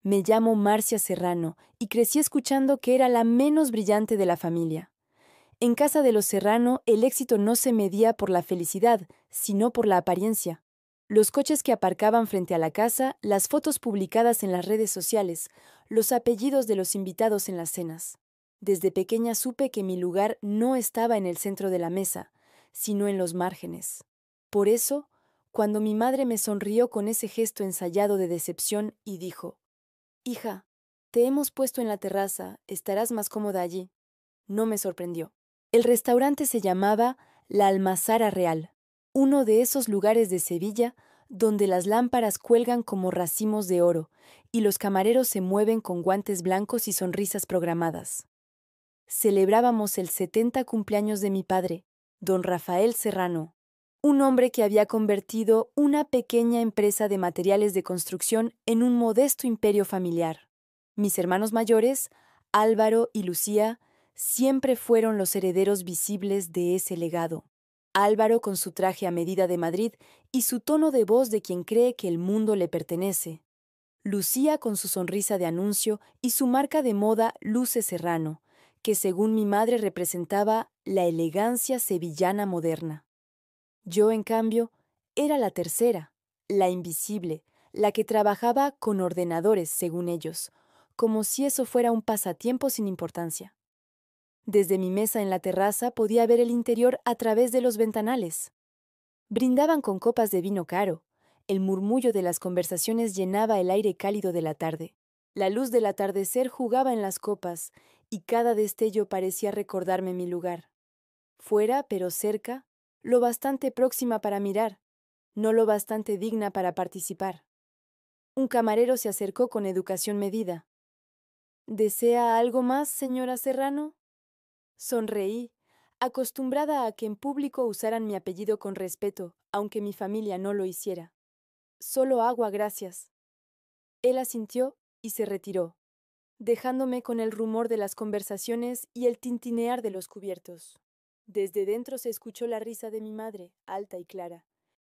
Me llamo Marcia Serrano y crecí escuchando que era la menos brillante de la familia. En casa de los Serrano, el éxito no se medía por la felicidad, sino por la apariencia. Los coches que aparcaban frente a la casa, las fotos publicadas en las redes sociales, los apellidos de los invitados en las cenas. Desde pequeña supe que mi lugar no estaba en el centro de la mesa, sino en los márgenes. Por eso, cuando mi madre me sonrió con ese gesto ensayado de decepción y dijo: «Hija, te hemos puesto en la terraza, estarás más cómoda allí», no me sorprendió. El restaurante se llamaba La Almazara Real, uno de esos lugares de Sevilla donde las lámparas cuelgan como racimos de oro y los camareros se mueven con guantes blancos y sonrisas programadas. Celebrábamos el 70 cumpleaños de mi padre, don Rafael Serrano, un hombre que había convertido una pequeña empresa de materiales de construcción en un modesto imperio familiar. Mis hermanos mayores, Álvaro y Lucía, siempre fueron los herederos visibles de ese legado. Álvaro con su traje a medida de Madrid y su tono de voz de quien cree que el mundo le pertenece. Lucía con su sonrisa de anuncio y su marca de moda Luce Serrano, que según mi madre representaba la elegancia sevillana moderna. Yo, en cambio, era la tercera, la invisible, la que trabajaba con ordenadores, según ellos, como si eso fuera un pasatiempo sin importancia. Desde mi mesa en la terraza podía ver el interior a través de los ventanales. Brindaban con copas de vino caro. El murmullo de las conversaciones llenaba el aire cálido de la tarde. La luz del atardecer jugaba en las copas, y cada destello parecía recordarme mi lugar. Fuera, pero cerca, lo bastante próxima para mirar, no lo bastante digna para participar. Un camarero se acercó con educación medida. «¿Desea algo más, señora Serrano?». Sonreí, acostumbrada a que en público usaran mi apellido con respeto, aunque mi familia no lo hiciera. «Solo agua, gracias». Él asintió y se retiró, dejándome con el rumor de las conversaciones y el tintinear de los cubiertos. Desde dentro se escuchó la risa de mi madre, alta y clara.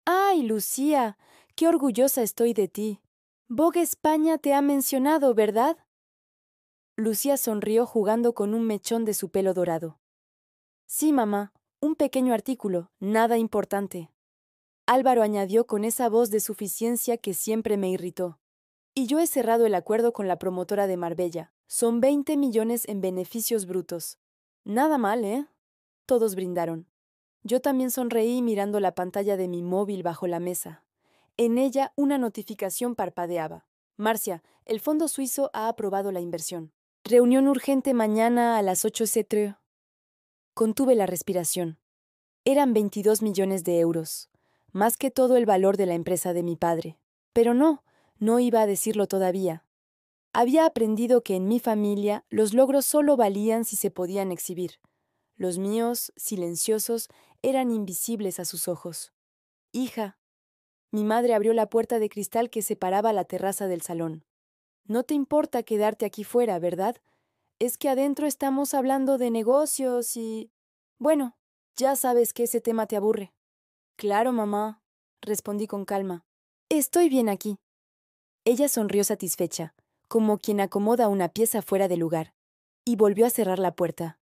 «¡Ay, Lucía! ¡Qué orgullosa estoy de ti! Vogue España te ha mencionado, ¿verdad?». Lucía sonrió jugando con un mechón de su pelo dorado. «Sí, mamá, un pequeño artículo, nada importante». Álvaro añadió con esa voz de suficiencia que siempre me irritó. «Y yo he cerrado el acuerdo con la promotora de Marbella. Son 20 millones en beneficios brutos». «Nada mal, ¿eh?». Todos brindaron. Yo también sonreí mirando la pantalla de mi móvil bajo la mesa. En ella una notificación parpadeaba. «Marcia, el Fondo Suizo ha aprobado la inversión. Reunión urgente mañana a las 8 Ctreo». Contuve la respiración. Eran 22 millones de euros, más que todo el valor de la empresa de mi padre. Pero no iba a decirlo todavía. Había aprendido que en mi familia los logros solo valían si se podían exhibir. Los míos, silenciosos, eran invisibles a sus ojos. «Hija». Mi madre abrió la puerta de cristal que separaba la terraza del salón. «No te importa quedarte aquí fuera, ¿verdad? Es que adentro estamos hablando de negocios y... Bueno, ya sabes que ese tema te aburre». «Claro, mamá», respondí con calma. «Estoy bien aquí». Ella sonrió satisfecha, como quien acomoda una pieza fuera de lugar, y volvió a cerrar la puerta.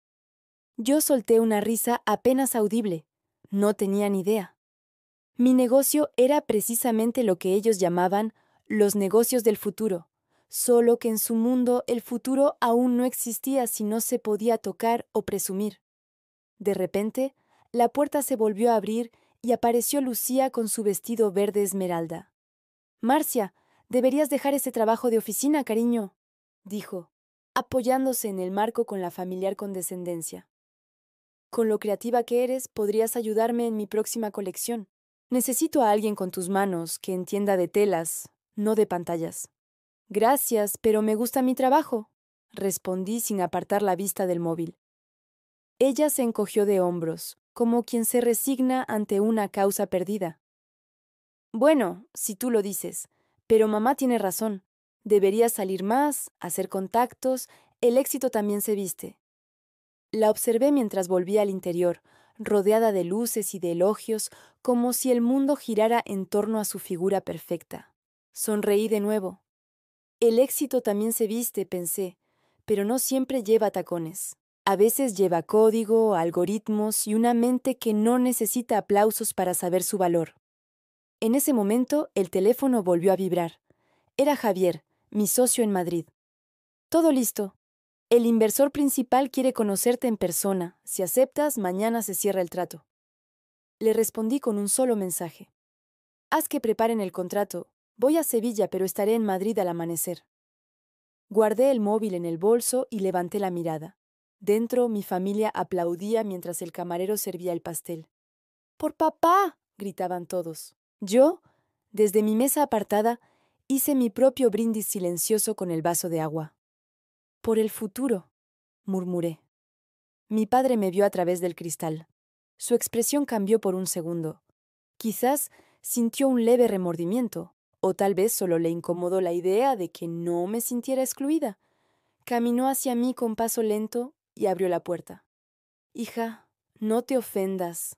Yo solté una risa apenas audible. No tenía ni idea. Mi negocio era precisamente lo que ellos llamaban los negocios del futuro, solo que en su mundo el futuro aún no existía si no se podía tocar o presumir. De repente, la puerta se volvió a abrir y apareció Lucía con su vestido verde esmeralda. «Marcia, deberías dejar ese trabajo de oficina, cariño», dijo, apoyándose en el marco con la familiar condescendencia. «Con lo creativa que eres, podrías ayudarme en mi próxima colección. Necesito a alguien con tus manos que entienda de telas, no de pantallas». «Gracias, pero me gusta mi trabajo», respondí sin apartar la vista del móvil. Ella se encogió de hombros, como quien se resigna ante una causa perdida. «Bueno, si tú lo dices, pero mamá tiene razón. Deberías salir más, hacer contactos, el éxito también se viste». La observé mientras volvía al interior, rodeada de luces y de elogios, como si el mundo girara en torno a su figura perfecta. Sonreí de nuevo. El éxito también se viste, pensé, pero no siempre lleva tacones. A veces lleva código, algoritmos y una mente que no necesita aplausos para saber su valor. En ese momento, el teléfono volvió a vibrar. Era Javier, mi socio en Madrid. Todo listo. El inversor principal quiere conocerte en persona. Si aceptas, mañana se cierra el trato. Le respondí con un solo mensaje. Haz que preparen el contrato. Voy a Sevilla, pero estaré en Madrid al amanecer. Guardé el móvil en el bolso y levanté la mirada. Dentro, mi familia aplaudía mientras el camarero servía el pastel. ¡Por papá!, gritaban todos. Yo, desde mi mesa apartada, hice mi propio brindis silencioso con el vaso de agua. Por el futuro, murmuré. Mi padre me vio a través del cristal. Su expresión cambió por un segundo. Quizás sintió un leve remordimiento, o tal vez solo le incomodó la idea de que no me sintiera excluida. Caminó hacia mí con paso lento y abrió la puerta. Hija, no te ofendas,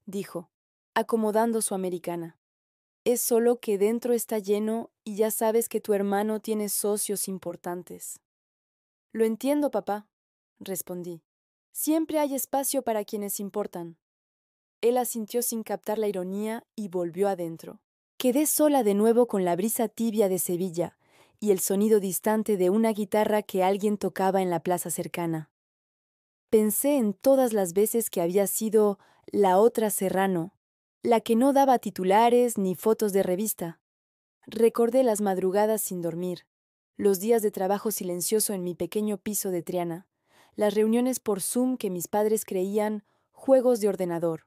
dijo, acomodando su americana. Es solo que dentro está lleno y ya sabes que tu hermano tiene socios importantes. Lo entiendo, papá, respondí. Siempre hay espacio para quienes importan. Él asintió sin captar la ironía y volvió adentro. Quedé sola de nuevo con la brisa tibia de Sevilla y el sonido distante de una guitarra que alguien tocaba en la plaza cercana. Pensé en todas las veces que había sido la otra Serrano, la que no daba titulares ni fotos de revista. Recordé las madrugadas sin dormir, los días de trabajo silencioso en mi pequeño piso de Triana, las reuniones por Zoom que mis padres creían juegos de ordenador.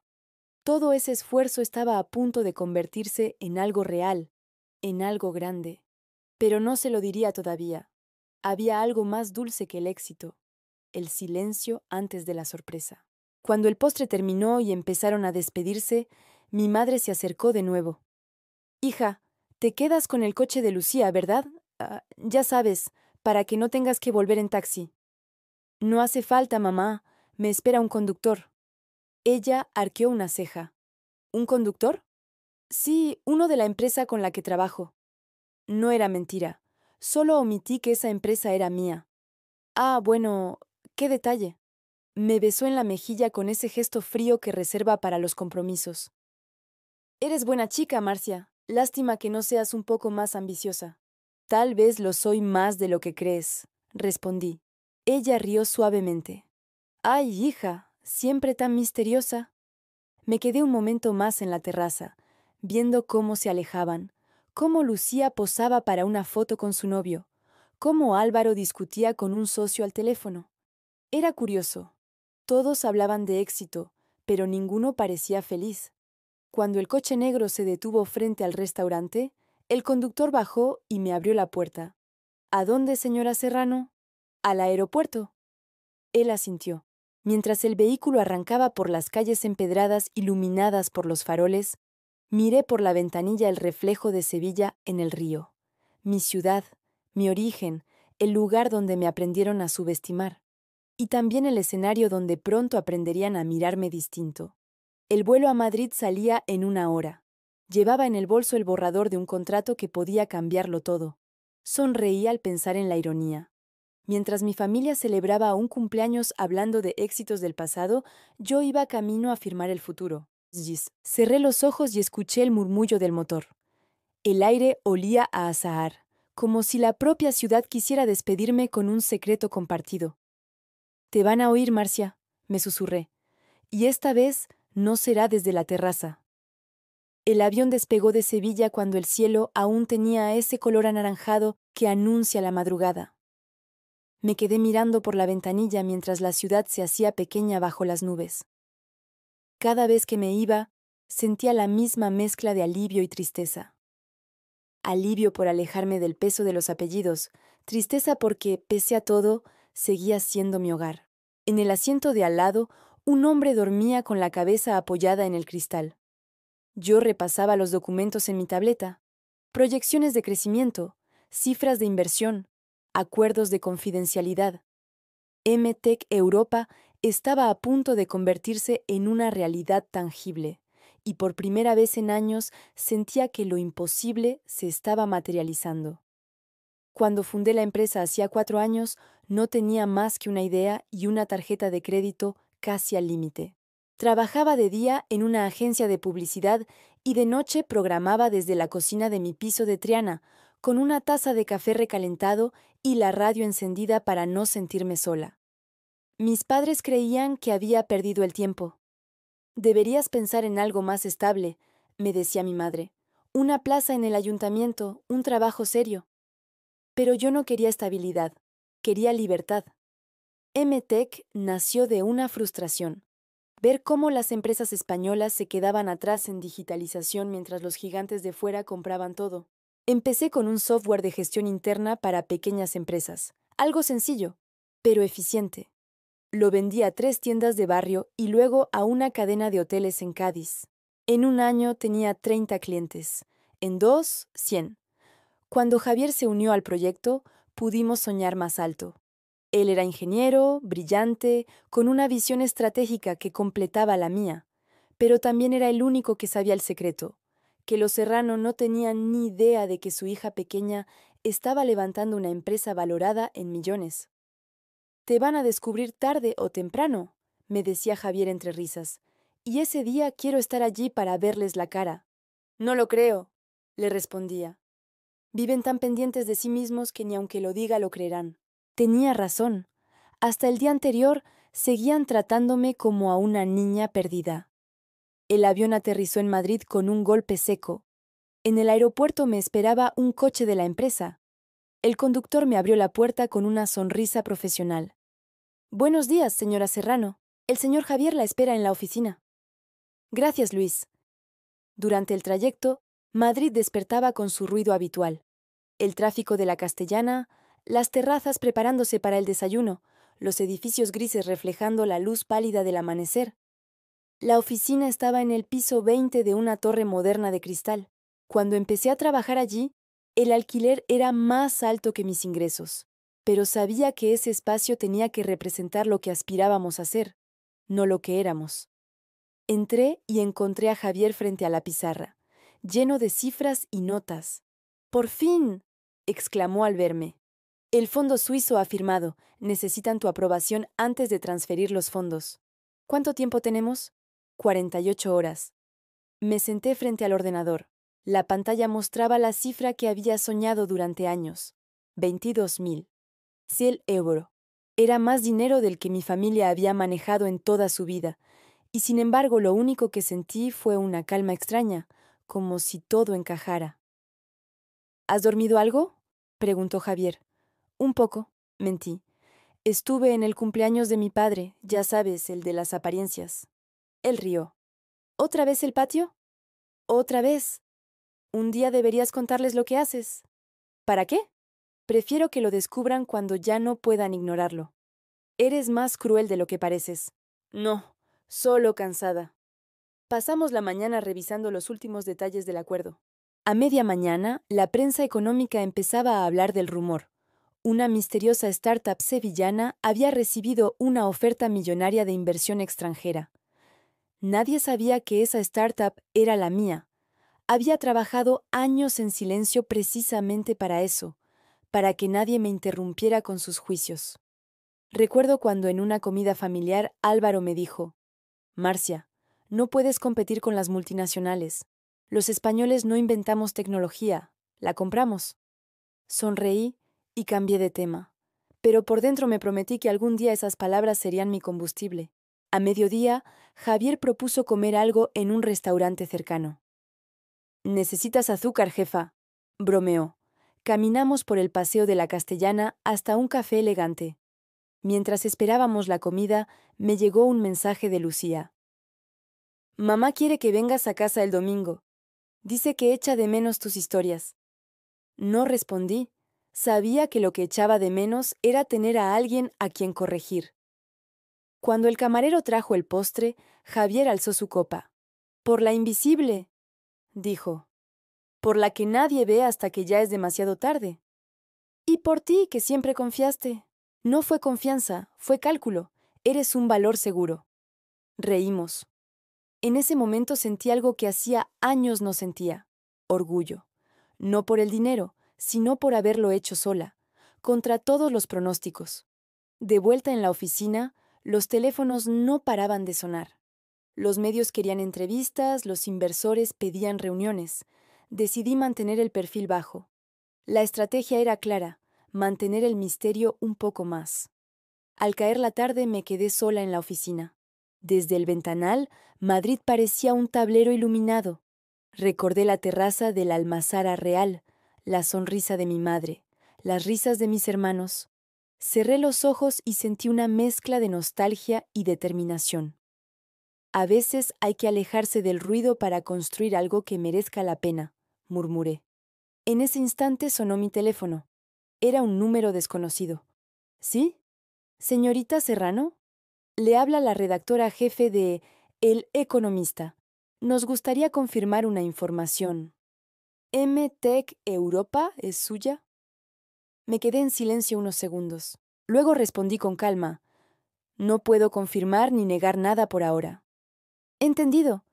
Todo ese esfuerzo estaba a punto de convertirse en algo real, en algo grande. Pero no se lo diría todavía. Había algo más dulce que el éxito, el silencio antes de la sorpresa. Cuando el postre terminó y empezaron a despedirse, mi madre se acercó de nuevo. Hija, te quedas con el coche de Lucía, ¿verdad? Ya sabes, para que no tengas que volver en taxi. No hace falta, mamá. Me espera un conductor. Ella arqueó una ceja. ¿Un conductor? Sí, uno de la empresa con la que trabajo. No era mentira. Solo omití que esa empresa era mía. Ah, bueno, qué detalle. Me besó en la mejilla con ese gesto frío que reserva para los compromisos. Eres buena chica, Marcia. Lástima que no seas un poco más ambiciosa. Tal vez lo soy más de lo que crees, respondí. Ella rió suavemente. Ay, hija, siempre tan misteriosa. Me quedé un momento más en la terraza, viendo cómo se alejaban, cómo Lucía posaba para una foto con su novio, cómo Álvaro discutía con un socio al teléfono. Era curioso. Todos hablaban de éxito, pero ninguno parecía feliz. Cuando el coche negro se detuvo frente al restaurante, el conductor bajó y me abrió la puerta. ¿A dónde, señora Serrano? Al aeropuerto. Él asintió. Mientras el vehículo arrancaba por las calles empedradas iluminadas por los faroles, miré por la ventanilla el reflejo de Sevilla en el río. Mi ciudad, mi origen, el lugar donde me aprendieron a subestimar. Y también el escenario donde pronto aprenderían a mirarme distinto. El vuelo a Madrid salía en 1 hora. Llevaba en el bolso el borrador de un contrato que podía cambiarlo todo. Sonreí al pensar en la ironía. Mientras mi familia celebraba un cumpleaños hablando de éxitos del pasado, yo iba camino a firmar el futuro. Cerré los ojos y escuché el murmullo del motor. El aire olía a azahar, como si la propia ciudad quisiera despedirme con un secreto compartido. Te van a oír, Marcia, me susurré. Y esta vez no será desde la terraza. El avión despegó de Sevilla cuando el cielo aún tenía ese color anaranjado que anuncia la madrugada. Me quedé mirando por la ventanilla mientras la ciudad se hacía pequeña bajo las nubes. Cada vez que me iba, sentía la misma mezcla de alivio y tristeza. Alivio por alejarme del peso de los apellidos, tristeza porque, pese a todo, seguía siendo mi hogar. En el asiento de al lado, un hombre dormía con la cabeza apoyada en el cristal. Yo repasaba los documentos en mi tableta, proyecciones de crecimiento, cifras de inversión, acuerdos de confidencialidad. MTech Europa estaba a punto de convertirse en una realidad tangible, y por primera vez en años sentía que lo imposible se estaba materializando. Cuando fundé la empresa hacía 4 años, no tenía más que una idea y una tarjeta de crédito casi al límite. Trabajaba de día en una agencia de publicidad y de noche programaba desde la cocina de mi piso de Triana, con una taza de café recalentado y la radio encendida para no sentirme sola. Mis padres creían que había perdido el tiempo. Deberías pensar en algo más estable, me decía mi madre. Una plaza en el ayuntamiento, un trabajo serio. Pero yo no quería estabilidad, quería libertad. M-Tech nació de una frustración. Ver cómo las empresas españolas se quedaban atrás en digitalización mientras los gigantes de fuera compraban todo. Empecé con un software de gestión interna para pequeñas empresas. Algo sencillo, pero eficiente. Lo vendí a 3 tiendas de barrio y luego a una cadena de hoteles en Cádiz. En un año tenía 30 clientes. En 2, 100. Cuando Javier se unió al proyecto, pudimos soñar más alto. Él era ingeniero, brillante, con una visión estratégica que completaba la mía, pero también era el único que sabía el secreto, que los Serrano no tenían ni idea de que su hija pequeña estaba levantando una empresa valorada en millones. Te van a descubrir tarde o temprano, me decía Javier entre risas, y ese día quiero estar allí para verles la cara. No lo creo, le respondía. Viven tan pendientes de sí mismos que ni aunque lo diga lo creerán. Tenía razón. Hasta el día anterior seguían tratándome como a una niña perdida. El avión aterrizó en Madrid con un golpe seco. En el aeropuerto me esperaba un coche de la empresa. El conductor me abrió la puerta con una sonrisa profesional. Buenos días, señora Serrano. El señor Javier la espera en la oficina. Gracias, Luis. Durante el trayecto, Madrid despertaba con su ruido habitual. El tráfico de la Castellana, las terrazas preparándose para el desayuno, los edificios grises reflejando la luz pálida del amanecer. La oficina estaba en el piso 20 de una torre moderna de cristal. Cuando empecé a trabajar allí, el alquiler era más alto que mis ingresos, pero sabía que ese espacio tenía que representar lo que aspirábamos a ser, no lo que éramos. Entré y encontré a Javier frente a la pizarra, lleno de cifras y notas. ¡Por fin!, exclamó al verme. El fondo suizo ha firmado. Necesitan tu aprobación antes de transferir los fondos. ¿Cuánto tiempo tenemos? 48 horas. Me senté frente al ordenador. La pantalla mostraba la cifra que había soñado durante años. 22.000. 100 euros. Era más dinero del que mi familia había manejado en toda su vida, y sin embargo lo único que sentí fue una calma extraña, como si todo encajara. ¿Has dormido algo?, preguntó Javier. Un poco, mentí. Estuve en el cumpleaños de mi padre, ya sabes, el de las apariencias. Él rió. ¿Otra vez el patio? ¿Otra vez? Un día deberías contarles lo que haces. ¿Para qué? Prefiero que lo descubran cuando ya no puedan ignorarlo. Eres más cruel de lo que pareces. No, solo cansada. Pasamos la mañana revisando los últimos detalles del acuerdo. A media mañana, la prensa económica empezaba a hablar del rumor. Una misteriosa startup sevillana había recibido una oferta millonaria de inversión extranjera. Nadie sabía que esa startup era la mía. Había trabajado años en silencio precisamente para eso, para que nadie me interrumpiera con sus juicios. Recuerdo cuando en una comida familiar Álvaro me dijo: Marcia, no puedes competir con las multinacionales. Los españoles no inventamos tecnología, la compramos. Sonreí y cambié de tema, pero por dentro me prometí que algún día esas palabras serían mi combustible. A mediodía, Javier propuso comer algo en un restaurante cercano. «¿Necesitas azúcar, jefa?», bromeó. Caminamos por el paseo de la Castellana hasta un café elegante. Mientras esperábamos la comida, me llegó un mensaje de Lucía. «Mamá quiere que vengas a casa el domingo. Dice que echa de menos tus historias». No respondí. Sabía que lo que echaba de menos era tener a alguien a quien corregir. Cuando el camarero trajo el postre, Javier alzó su copa. «Por la invisible», dijo. «Por la que nadie ve hasta que ya es demasiado tarde. Y por ti, que siempre confiaste. No fue confianza, fue cálculo. Eres un valor seguro». Reímos. En ese momento sentí algo que hacía años no sentía: orgullo. No por el dinero, sino por haberlo hecho sola, contra todos los pronósticos. De vuelta en la oficina, los teléfonos no paraban de sonar. Los medios querían entrevistas, los inversores pedían reuniones. Decidí mantener el perfil bajo. La estrategia era clara: mantener el misterio un poco más. Al caer la tarde me quedé sola en la oficina. Desde el ventanal, Madrid parecía un tablero iluminado. Recordé la terraza de la Almazara Real, la sonrisa de mi madre, las risas de mis hermanos. Cerré los ojos y sentí una mezcla de nostalgia y determinación. A veces hay que alejarse del ruido para construir algo que merezca la pena, murmuré. En ese instante sonó mi teléfono. Era un número desconocido. ¿Sí? ¿Señorita Serrano? Le habla la redactora jefe de El Economista. Nos gustaría confirmar una información. ¿M-Tech Europa es suya? Me quedé en silencio unos segundos. Luego respondí con calma: no puedo confirmar ni negar nada por ahora. Entendido,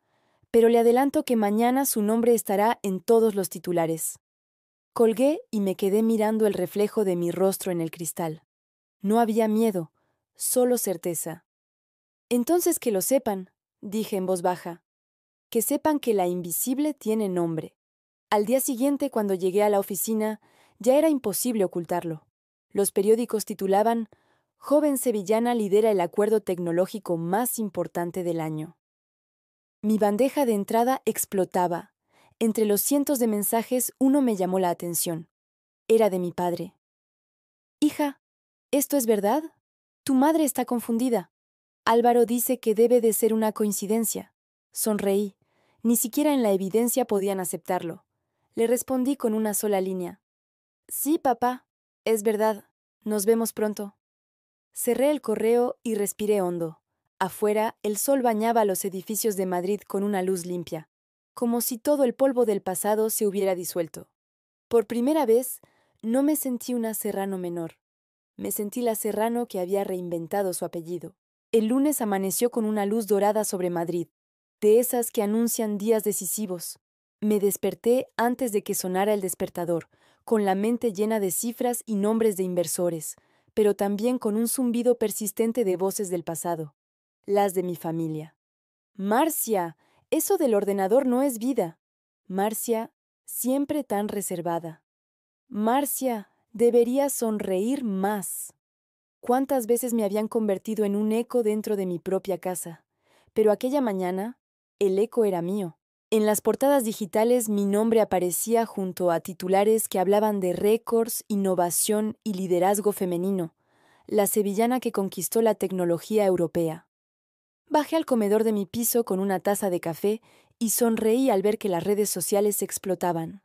pero le adelanto que mañana su nombre estará en todos los titulares. Colgué y me quedé mirando el reflejo de mi rostro en el cristal. No había miedo, solo certeza. Entonces que lo sepan, dije en voz baja. Que sepan que la invisible tiene nombre. Al día siguiente, cuando llegué a la oficina, ya era imposible ocultarlo. Los periódicos titulaban: Joven sevillana lidera el acuerdo tecnológico más importante del año. Mi bandeja de entrada explotaba. Entre los cientos de mensajes, uno me llamó la atención. Era de mi padre. Hija, ¿esto es verdad? Tu madre está confundida. Álvaro dice que debe de ser una coincidencia. Sonreí. Ni siquiera en la evidencia podían aceptarlo. Le respondí con una sola línea. Sí, papá, es verdad. Nos vemos pronto. Cerré el correo y respiré hondo. Afuera, el sol bañaba los edificios de Madrid con una luz limpia, como si todo el polvo del pasado se hubiera disuelto. Por primera vez, no me sentí una Serrano menor. Me sentí la Serrano que había reinventado su apellido. El lunes amaneció con una luz dorada sobre Madrid, de esas que anuncian días decisivos. Me desperté antes de que sonara el despertador, con la mente llena de cifras y nombres de inversores, pero también con un zumbido persistente de voces del pasado, las de mi familia. Marcia, eso del ordenador no es vida. Marcia, siempre tan reservada. Marcia, debería sonreír más. ¿Cuántas veces me habían convertido en un eco dentro de mi propia casa? Pero aquella mañana, el eco era mío. En las portadas digitales mi nombre aparecía junto a titulares que hablaban de récords, innovación y liderazgo femenino, la sevillana que conquistó la tecnología europea. Bajé al comedor de mi piso con una taza de café y sonreí al ver que las redes sociales explotaban.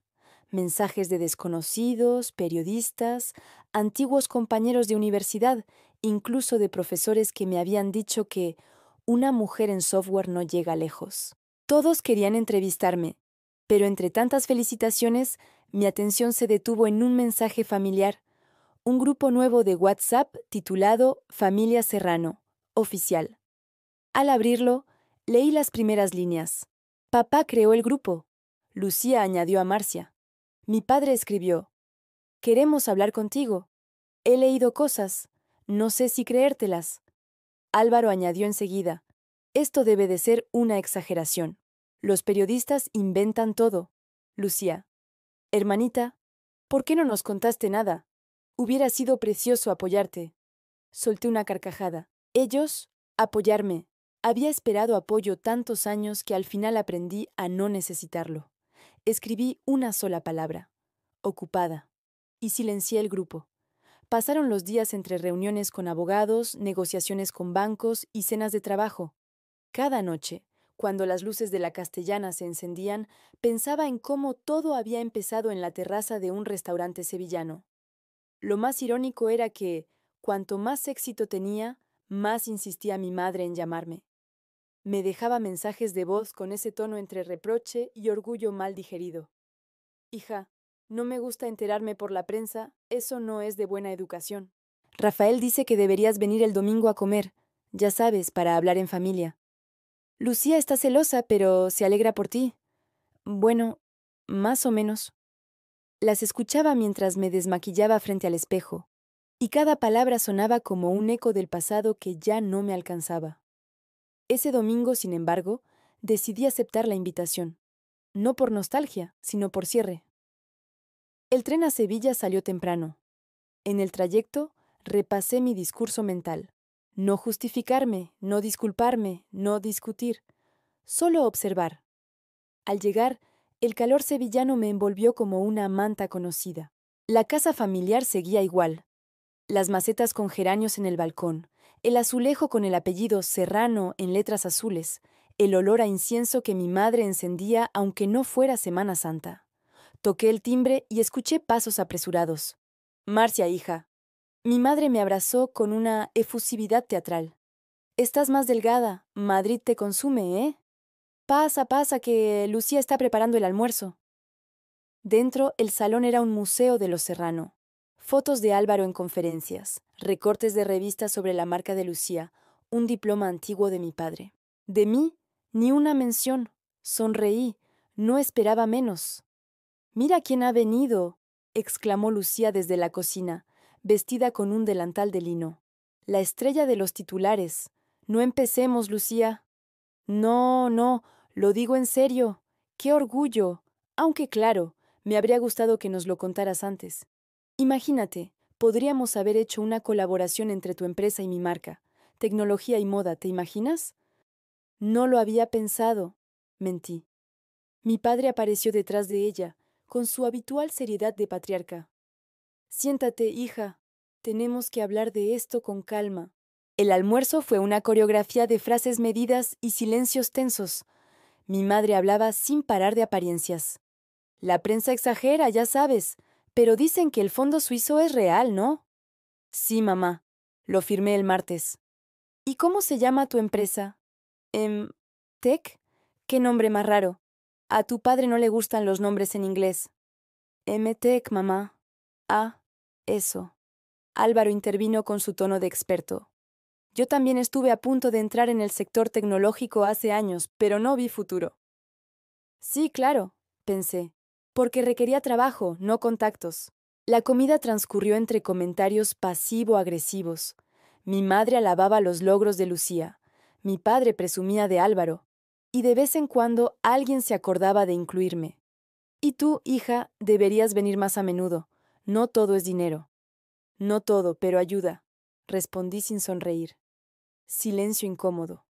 Mensajes de desconocidos, periodistas, antiguos compañeros de universidad, incluso de profesores que me habían dicho que una mujer en software no llega lejos. Todos querían entrevistarme, pero entre tantas felicitaciones, mi atención se detuvo en un mensaje familiar, un grupo nuevo de WhatsApp titulado Familia Serrano, oficial. Al abrirlo, leí las primeras líneas. Papá creó el grupo. Lucía añadió a Marcia. Mi padre escribió: queremos hablar contigo. He leído cosas. No sé si creértelas. Álvaro añadió enseguida: esto debe de ser una exageración. Los periodistas inventan todo. Lucía: hermanita, ¿por qué no nos contaste nada? Hubiera sido precioso apoyarte. Solté una carcajada. Ellos, apoyarme. Había esperado apoyo tantos años que al final aprendí a no necesitarlo. Escribí una sola palabra: ocupada, y silencié el grupo. Pasaron los días entre reuniones con abogados, negociaciones con bancos y cenas de trabajo. Cada noche, cuando las luces de la Castellana se encendían, pensaba en cómo todo había empezado en la terraza de un restaurante sevillano. Lo más irónico era que, cuanto más éxito tenía, más insistía mi madre en llamarme. Me dejaba mensajes de voz con ese tono entre reproche y orgullo mal digerido. Hija, no me gusta enterarme por la prensa, eso no es de buena educación. Rafael dice que deberías venir el domingo a comer, ya sabes, para hablar en familia. Lucía está celosa, pero se alegra por ti. Bueno, más o menos. Las escuchaba mientras me desmaquillaba frente al espejo, y cada palabra sonaba como un eco del pasado que ya no me alcanzaba. Ese domingo, sin embargo, decidí aceptar la invitación, no por nostalgia, sino por cierre. El tren a Sevilla salió temprano. En el trayecto, repasé mi discurso mental. No justificarme, no disculparme, no discutir, solo observar. Al llegar, el calor sevillano me envolvió como una manta conocida. La casa familiar seguía igual. Las macetas con geranios en el balcón, el azulejo con el apellido Serrano en letras azules, el olor a incienso que mi madre encendía aunque no fuera Semana Santa. Toqué el timbre y escuché pasos apresurados. Marcia, hija. Mi madre me abrazó con una efusividad teatral. Estás más delgada, Madrid te consume, ¿eh? Pasa, pasa, que Lucía está preparando el almuerzo. Dentro, el salón era un museo de los Serrano. Fotos de Álvaro en conferencias, recortes de revistas sobre la marca de Lucía, un diploma antiguo de mi padre. De mí, ni una mención. Sonreí. No esperaba menos. «Mira quién ha venido», exclamó Lucía desde la cocina, vestida con un delantal de lino. «La estrella de los titulares. No empecemos, Lucía». «No, no, lo digo en serio. ¡Qué orgullo! Aunque claro, me habría gustado que nos lo contaras antes. Imagínate, podríamos haber hecho una colaboración entre tu empresa y mi marca. Tecnología y moda, ¿te imaginas?» «No lo había pensado», mentí. Mi padre apareció detrás de ella, con su habitual seriedad de patriarca. «Siéntate, hija. Tenemos que hablar de esto con calma». El almuerzo fue una coreografía de frases medidas y silencios tensos. Mi madre hablaba sin parar de apariencias. «La prensa exagera, ya sabes, pero dicen que el fondo suizo es real, ¿no?» «Sí, mamá. Lo firmé el martes». «¿Y cómo se llama tu empresa?» ¿Tech? ¿Qué nombre más raro? A tu padre no le gustan los nombres en inglés». «MTech, mamá». «Ah, eso». Álvaro intervino con su tono de experto. «Yo también estuve a punto de entrar en el sector tecnológico hace años, pero no vi futuro». «Sí, claro», pensé, porque requería trabajo, no contactos. La comida transcurrió entre comentarios pasivo-agresivos. Mi madre alababa los logros de Lucía. Mi padre presumía de Álvaro. Y de vez en cuando alguien se acordaba de incluirme. «Y tú, hija, deberías venir más a menudo. No todo es dinero». «No todo, pero ayuda», respondí sin sonreír. Silencio incómodo.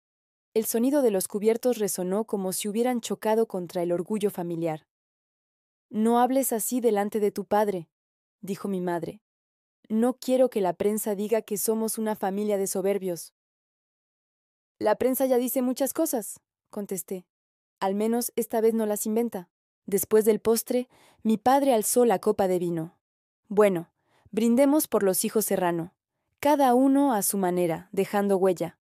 El sonido de los cubiertos resonó como si hubieran chocado contra el orgullo familiar. «No hables así delante de tu padre», dijo mi madre. «No quiero que la prensa diga que somos una familia de soberbios». «La prensa ya dice muchas cosas», contesté. «Al menos esta vez no las inventa». Después del postre, mi padre alzó la copa de vino. «Bueno, brindemos por los hijos Serrano, cada uno a su manera, dejando huella».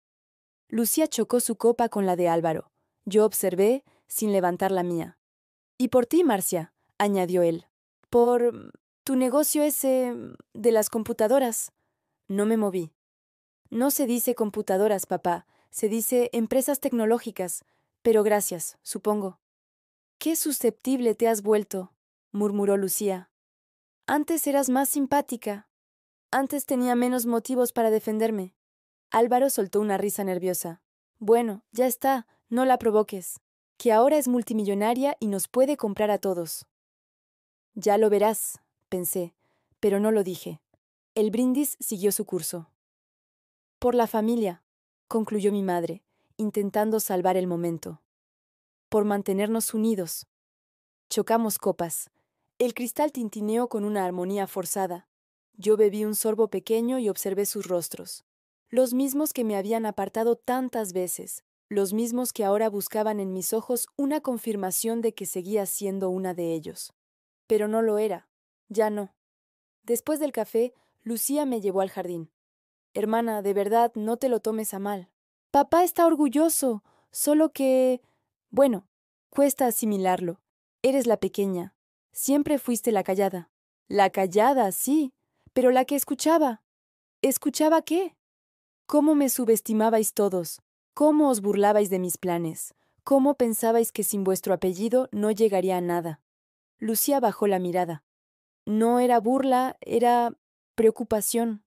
Lucía chocó su copa con la de Álvaro. Yo observé, sin levantar la mía. «Y por ti, Marcia», añadió él. «Por tu negocio ese de las computadoras». No me moví. «No se dice computadoras, papá, se dice empresas tecnológicas, pero gracias, supongo». «Qué susceptible te has vuelto», murmuró Lucía. «Antes eras más simpática. Antes tenía menos motivos para defenderme». Álvaro soltó una risa nerviosa. «Bueno, ya está, no la provoques. Que ahora es multimillonaria y nos puede comprar a todos». «Ya lo verás», pensé, pero no lo dije. El brindis siguió su curso. «Por la familia», concluyó mi madre, intentando salvar el momento. «Por mantenernos unidos». Chocamos copas. El cristal tintineó con una armonía forzada. Yo bebí un sorbo pequeño y observé sus rostros. Los mismos que me habían apartado tantas veces, los mismos que ahora buscaban en mis ojos una confirmación de que seguía siendo una de ellos. Pero no lo era. Ya no. Después del café, Lucía me llevó al jardín. «Hermana, de verdad, no te lo tomes a mal. Papá está orgulloso, solo que... Bueno, cuesta asimilarlo. Eres la pequeña. Siempre fuiste la callada». «La callada, sí, pero la que escuchaba». «¿Escuchaba qué?» «Cómo me subestimabais todos, cómo os burlabais de mis planes, cómo pensabais que sin vuestro apellido no llegaría a nada». Lucía bajó la mirada. No era burla, era preocupación.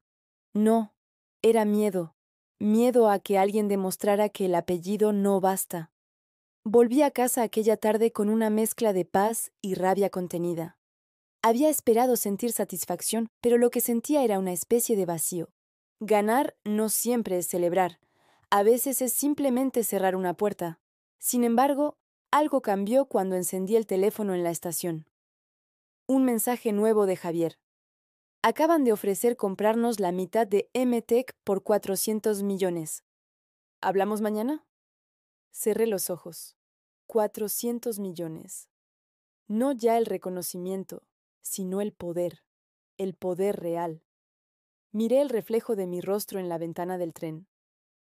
No, era miedo. Miedo a que alguien demostrara que el apellido no basta. Volví a casa aquella tarde con una mezcla de paz y rabia contenida. Había esperado sentir satisfacción, pero lo que sentía era una especie de vacío. Ganar no siempre es celebrar. A veces es simplemente cerrar una puerta. Sin embargo, algo cambió cuando encendí el teléfono en la estación. Un mensaje nuevo de Javier. Acaban de ofrecer comprarnos la mitad de MTech por 400 millones. ¿Hablamos mañana? Cerré los ojos. 400 millones. No ya el reconocimiento, sino el poder real. Miré el reflejo de mi rostro en la ventana del tren.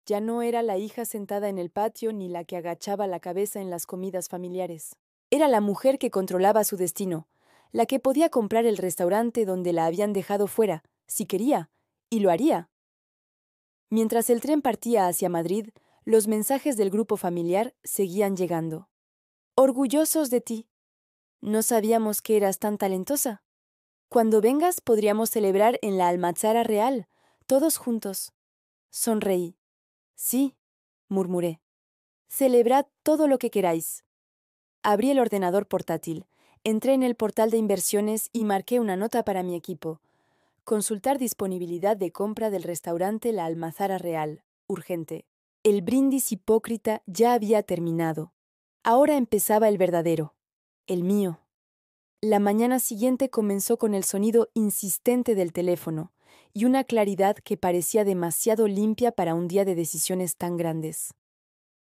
Ya no era la hija sentada en el patio ni la que agachaba la cabeza en las comidas familiares. Era la mujer que controlaba su destino, la que podía comprar el restaurante donde la habían dejado fuera, si quería, y lo haría. Mientras el tren partía hacia Madrid, los mensajes del grupo familiar seguían llegando. Orgullosos de ti. No sabíamos que eras tan talentosa. Cuando vengas podríamos celebrar en la Almazara Real, todos juntos. Sonreí. Sí, murmuré. Celebrad todo lo que queráis. Abrí el ordenador portátil, entré en el portal de inversiones y marqué una nota para mi equipo. Consultar disponibilidad de compra del restaurante La Almazara Real. Urgente. El brindis hipócrita ya había terminado. Ahora empezaba el verdadero. El mío. La mañana siguiente comenzó con el sonido insistente del teléfono y una claridad que parecía demasiado limpia para un día de decisiones tan grandes.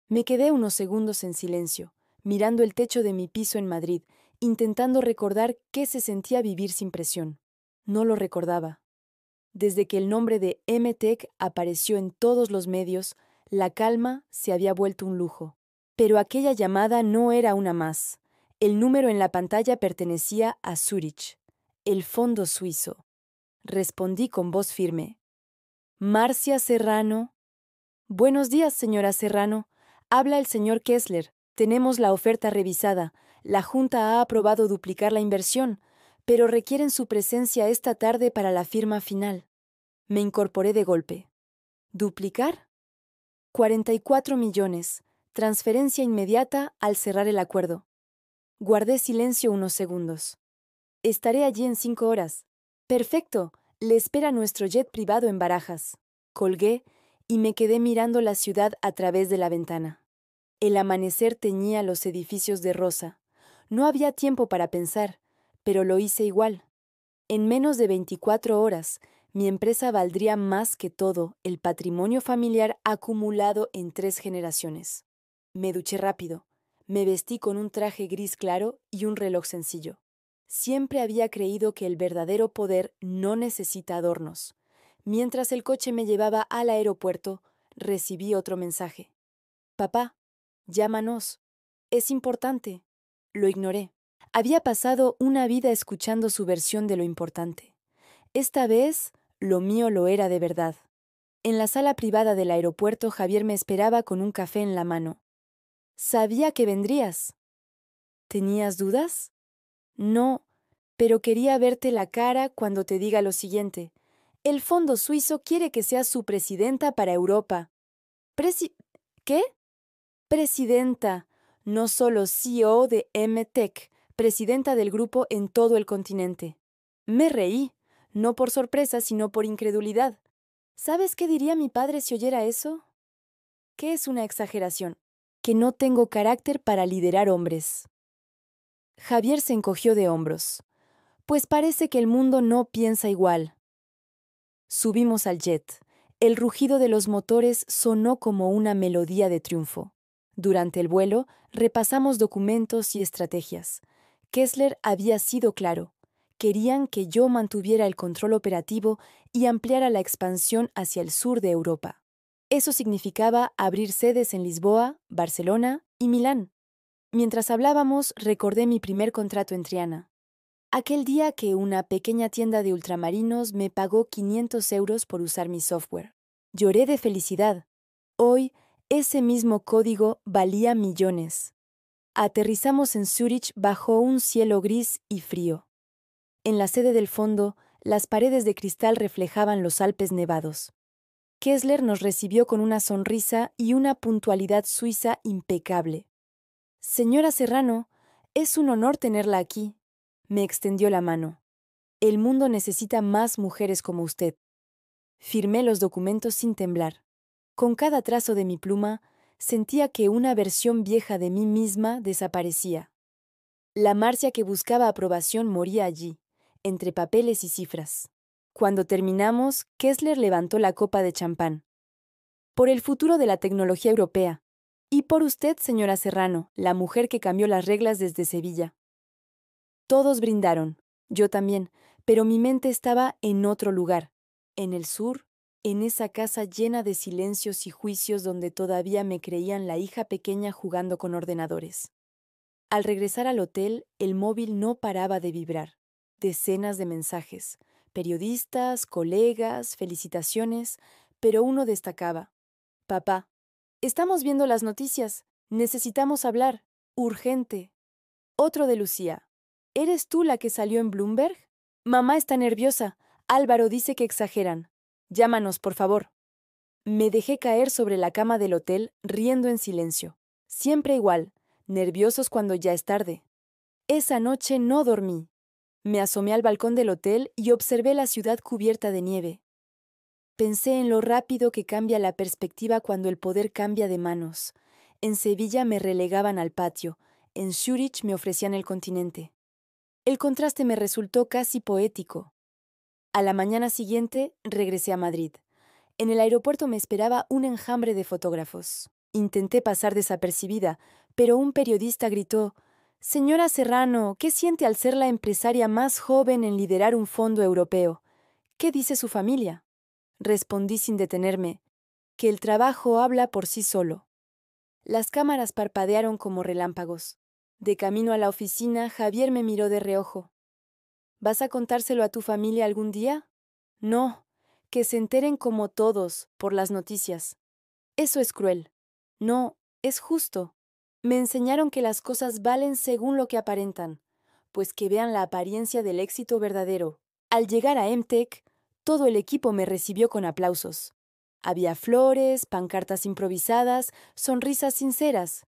Me quedé unos segundos en silencio, mirando el techo de mi piso en Madrid, intentando recordar qué se sentía vivir sin presión. No lo recordaba. Desde que el nombre de MTech apareció en todos los medios, la calma se había vuelto un lujo. Pero aquella llamada no era una más. El número en la pantalla pertenecía a Zurich, el fondo suizo. Respondí con voz firme. Marcia Serrano. Buenos días, señora Serrano. Habla el señor Kessler. Tenemos la oferta revisada. La Junta ha aprobado duplicar la inversión, pero requieren su presencia esta tarde para la firma final. Me incorporé de golpe. ¿Duplicar? 44 millones. Transferencia inmediata al cerrar el acuerdo. Guardé silencio unos segundos. Estaré allí en 5 horas. Perfecto. Le espera nuestro jet privado en Barajas. Colgué y me quedé mirando la ciudad a través de la ventana. El amanecer teñía los edificios de rosa. No había tiempo para pensar, pero lo hice igual. En menos de 24 horas, mi empresa valdría más que todo el patrimonio familiar acumulado en 3 generaciones. Me duché rápido. Me vestí con un traje gris claro y un reloj sencillo. Siempre había creído que el verdadero poder no necesita adornos. Mientras el coche me llevaba al aeropuerto, recibí otro mensaje. Papá, llámanos. Es importante. Lo ignoré. Había pasado una vida escuchando su versión de lo importante. Esta vez, lo mío lo era de verdad. En la sala privada del aeropuerto, Javier me esperaba con un café en la mano. Sabía que vendrías. ¿Tenías dudas? No, pero quería verte la cara cuando te diga lo siguiente. El Fondo Suizo quiere que seas su presidenta para Europa. ¿Qué? Presidenta, no solo CEO de MTech, presidenta del grupo en todo el continente. Me reí, no por sorpresa, sino por incredulidad. ¿Sabes qué diría mi padre si oyera eso? Que es una exageración, que no tengo carácter para liderar hombres. Javier se encogió de hombros. Pues parece que el mundo no piensa igual. Subimos al jet. El rugido de los motores sonó como una melodía de triunfo. Durante el vuelo, repasamos documentos y estrategias. Kessler había sido claro. Querían que yo mantuviera el control operativo y ampliara la expansión hacia el sur de Europa. Eso significaba abrir sedes en Lisboa, Barcelona y Milán. Mientras hablábamos, recordé mi primer contrato en Triana. Aquel día que una pequeña tienda de ultramarinos me pagó 500 euros por usar mi software. Lloré de felicidad. Hoy, ese mismo código valía millones. Aterrizamos en Zúrich bajo un cielo gris y frío. En la sede del fondo, las paredes de cristal reflejaban los Alpes nevados. Kessler nos recibió con una sonrisa y una puntualidad suiza impecable. Señora Serrano, es un honor tenerla aquí. Me extendió la mano. El mundo necesita más mujeres como usted. Firmé los documentos sin temblar. Con cada trazo de mi pluma, sentía que una versión vieja de mí misma desaparecía. La Marcia que buscaba aprobación moría allí, entre papeles y cifras. Cuando terminamos, Kessler levantó la copa de champán. Por el futuro de la tecnología europea. Y por usted, señora Serrano, la mujer que cambió las reglas desde Sevilla. Todos brindaron, yo también, pero mi mente estaba en otro lugar, en el sur, en esa casa llena de silencios y juicios donde todavía me creían la hija pequeña jugando con ordenadores. Al regresar al hotel, el móvil no paraba de vibrar. Decenas de mensajes, periodistas, colegas, felicitaciones, pero uno destacaba. Papá, estamos viendo las noticias. Necesitamos hablar. Urgente. Otro de Lucía. ¿Eres tú la que salió en Bloomberg? Mamá está nerviosa. Álvaro dice que exageran. Llámanos, por favor. Me dejé caer sobre la cama del hotel, riendo en silencio. Siempre igual, nerviosos cuando ya es tarde. Esa noche no dormí. Me asomé al balcón del hotel y observé la ciudad cubierta de nieve. Pensé en lo rápido que cambia la perspectiva cuando el poder cambia de manos. En Sevilla me relegaban al patio, en Zúrich me ofrecían el continente. El contraste me resultó casi poético. A la mañana siguiente regresé a Madrid. En el aeropuerto me esperaba un enjambre de fotógrafos. Intenté pasar desapercibida, pero un periodista gritó: «Señora Serrano, ¿qué siente al ser la empresaria más joven en liderar un fondo europeo? ¿Qué dice su familia?». Respondí sin detenerme, que el trabajo habla por sí solo. Las cámaras parpadearon como relámpagos. De camino a la oficina, Javier me miró de reojo. ¿Vas a contárselo a tu familia algún día? No, que se enteren como todos, por las noticias. Eso es cruel. No, es justo. Me enseñaron que las cosas valen según lo que aparentan, pues que vean la apariencia del éxito verdadero. Al llegar a MTech, todo el equipo me recibió con aplausos. Había flores, pancartas improvisadas, sonrisas sinceras.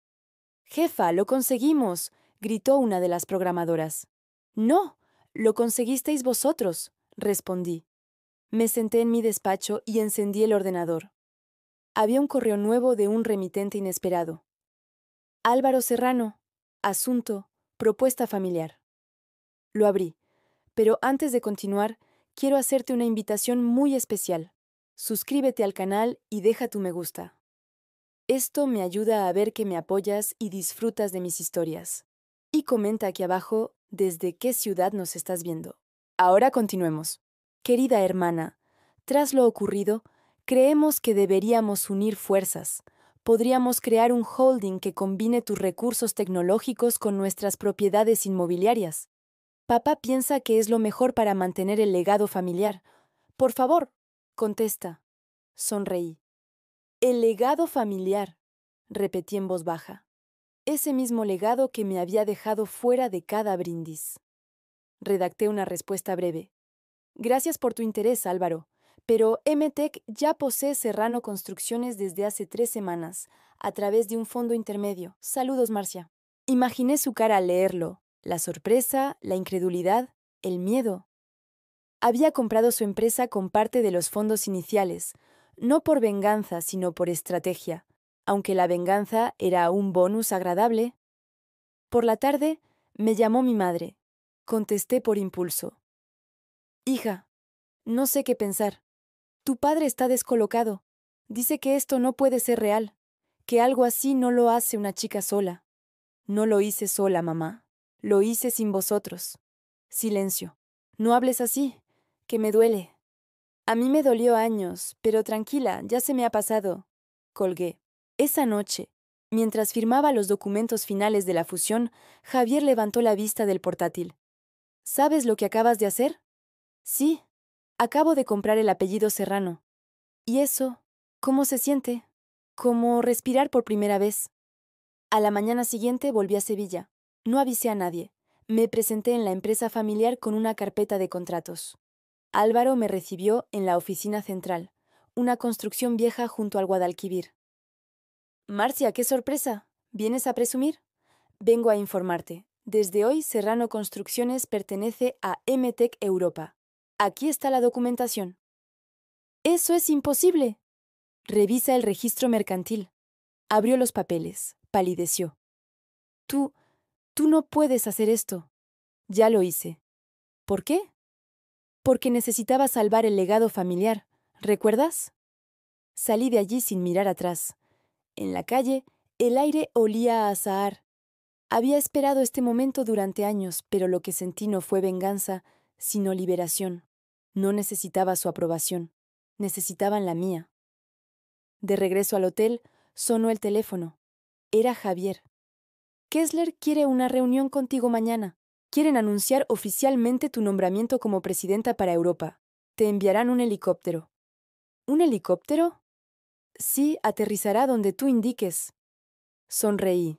«Jefa, lo conseguimos», gritó una de las programadoras. «No, lo conseguisteis vosotros», respondí. Me senté en mi despacho y encendí el ordenador. Había un correo nuevo de un remitente inesperado. Álvaro Serrano, asunto, propuesta familiar. Lo abrí, pero antes de continuar, quiero hacerte una invitación muy especial. Suscríbete al canal y deja tu me gusta. Esto me ayuda a ver que me apoyas y disfrutas de mis historias. Y comenta aquí abajo desde qué ciudad nos estás viendo. Ahora continuemos. Querida hermana, tras lo ocurrido, creemos que deberíamos unir fuerzas. Podríamos crear un holding que combine tus recursos tecnológicos con nuestras propiedades inmobiliarias. Papá piensa que es lo mejor para mantener el legado familiar. Por favor, contesta. Sonreí. El legado familiar, repetí en voz baja. Ese mismo legado que me había dejado fuera de cada brindis. Redacté una respuesta breve. Gracias por tu interés, Álvaro, pero MTech ya posee Serrano Construcciones desde hace 3 semanas, a través de un fondo intermedio. Saludos, Marcia. Imaginé su cara al leerlo, la sorpresa, la incredulidad, el miedo. Había comprado su empresa con parte de los fondos iniciales, no por venganza, sino por estrategia, aunque la venganza era un bonus agradable. Por la tarde, me llamó mi madre. Contesté por impulso. Hija, no sé qué pensar. Tu padre está descolocado. Dice que esto no puede ser real, que algo así no lo hace una chica sola. No lo hice sola, mamá. Lo hice sin vosotros. Silencio. No hables así, que me duele. A mí me dolió años, pero tranquila, ya se me ha pasado. Colgué. Esa noche, mientras firmaba los documentos finales de la fusión, Javier levantó la vista del portátil. ¿Sabes lo que acabas de hacer? Sí, acabo de comprar el apellido Serrano. ¿Y eso? ¿Cómo se siente? Como respirar por primera vez. A la mañana siguiente volví a Sevilla. No avisé a nadie. Me presenté en la empresa familiar con una carpeta de contratos. Álvaro me recibió en la oficina central, una construcción vieja junto al Guadalquivir. Marcia, qué sorpresa. ¿Vienes a presumir? Vengo a informarte. Desde hoy, Serrano Construcciones pertenece a MTech Europa. Aquí está la documentación. ¡Eso es imposible! Revisa el registro mercantil. Abrió los papeles. Palideció. Tú no puedes hacer esto. Ya lo hice. ¿Por qué? Porque necesitaba salvar el legado familiar. ¿Recuerdas? Salí de allí sin mirar atrás. En la calle, el aire olía a azahar. Había esperado este momento durante años, pero lo que sentí no fue venganza, sino liberación. No necesitaba su aprobación. Necesitaban la mía. De regreso al hotel, sonó el teléfono. Era Javier. Kessler quiere una reunión contigo mañana. Quieren anunciar oficialmente tu nombramiento como presidenta para Europa. Te enviarán un helicóptero. ¿Un helicóptero? Sí, aterrizará donde tú indiques. Sonreí.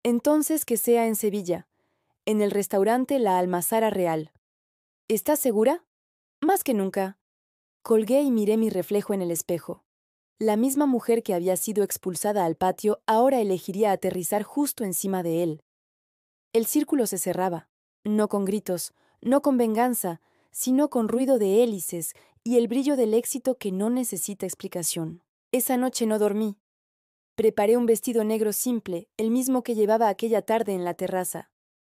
Entonces que sea en Sevilla, en el restaurante La Almazara Real. ¿Estás segura? Más que nunca. Colgué y miré mi reflejo en el espejo. La misma mujer que había sido expulsada al patio ahora elegiría aterrizar justo encima de él. El círculo se cerraba, no con gritos, no con venganza, sino con ruido de hélices y el brillo del éxito que no necesita explicación. Esa noche no dormí. Preparé un vestido negro simple, el mismo que llevaba aquella tarde en la terraza.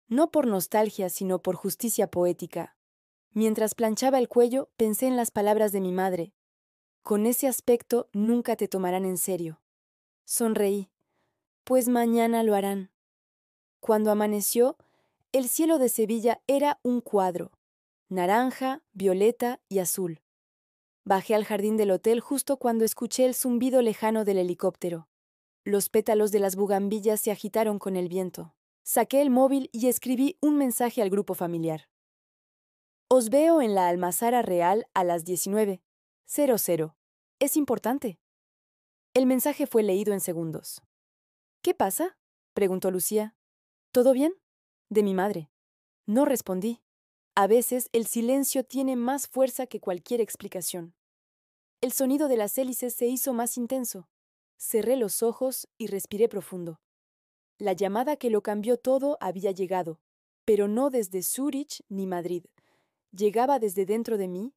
No por nostalgia, sino por justicia poética. Mientras planchaba el cuello, pensé en las palabras de mi madre. Con ese aspecto nunca te tomarán en serio. Sonreí. Pues mañana lo harán. Cuando amaneció, el cielo de Sevilla era un cuadro, naranja, violeta y azul. Bajé al jardín del hotel justo cuando escuché el zumbido lejano del helicóptero. Los pétalos de las bugambillas se agitaron con el viento. Saqué el móvil y escribí un mensaje al grupo familiar. Os veo en la Almazara Real a las 19:00. Es importante. El mensaje fue leído en segundos. ¿Qué pasa? Preguntó Lucía. ¿Todo bien? De mi madre. No respondí. A veces el silencio tiene más fuerza que cualquier explicación. El sonido de las hélices se hizo más intenso. Cerré los ojos y respiré profundo. La llamada que lo cambió todo había llegado, pero no desde Zúrich ni Madrid. Llegaba desde dentro de mí,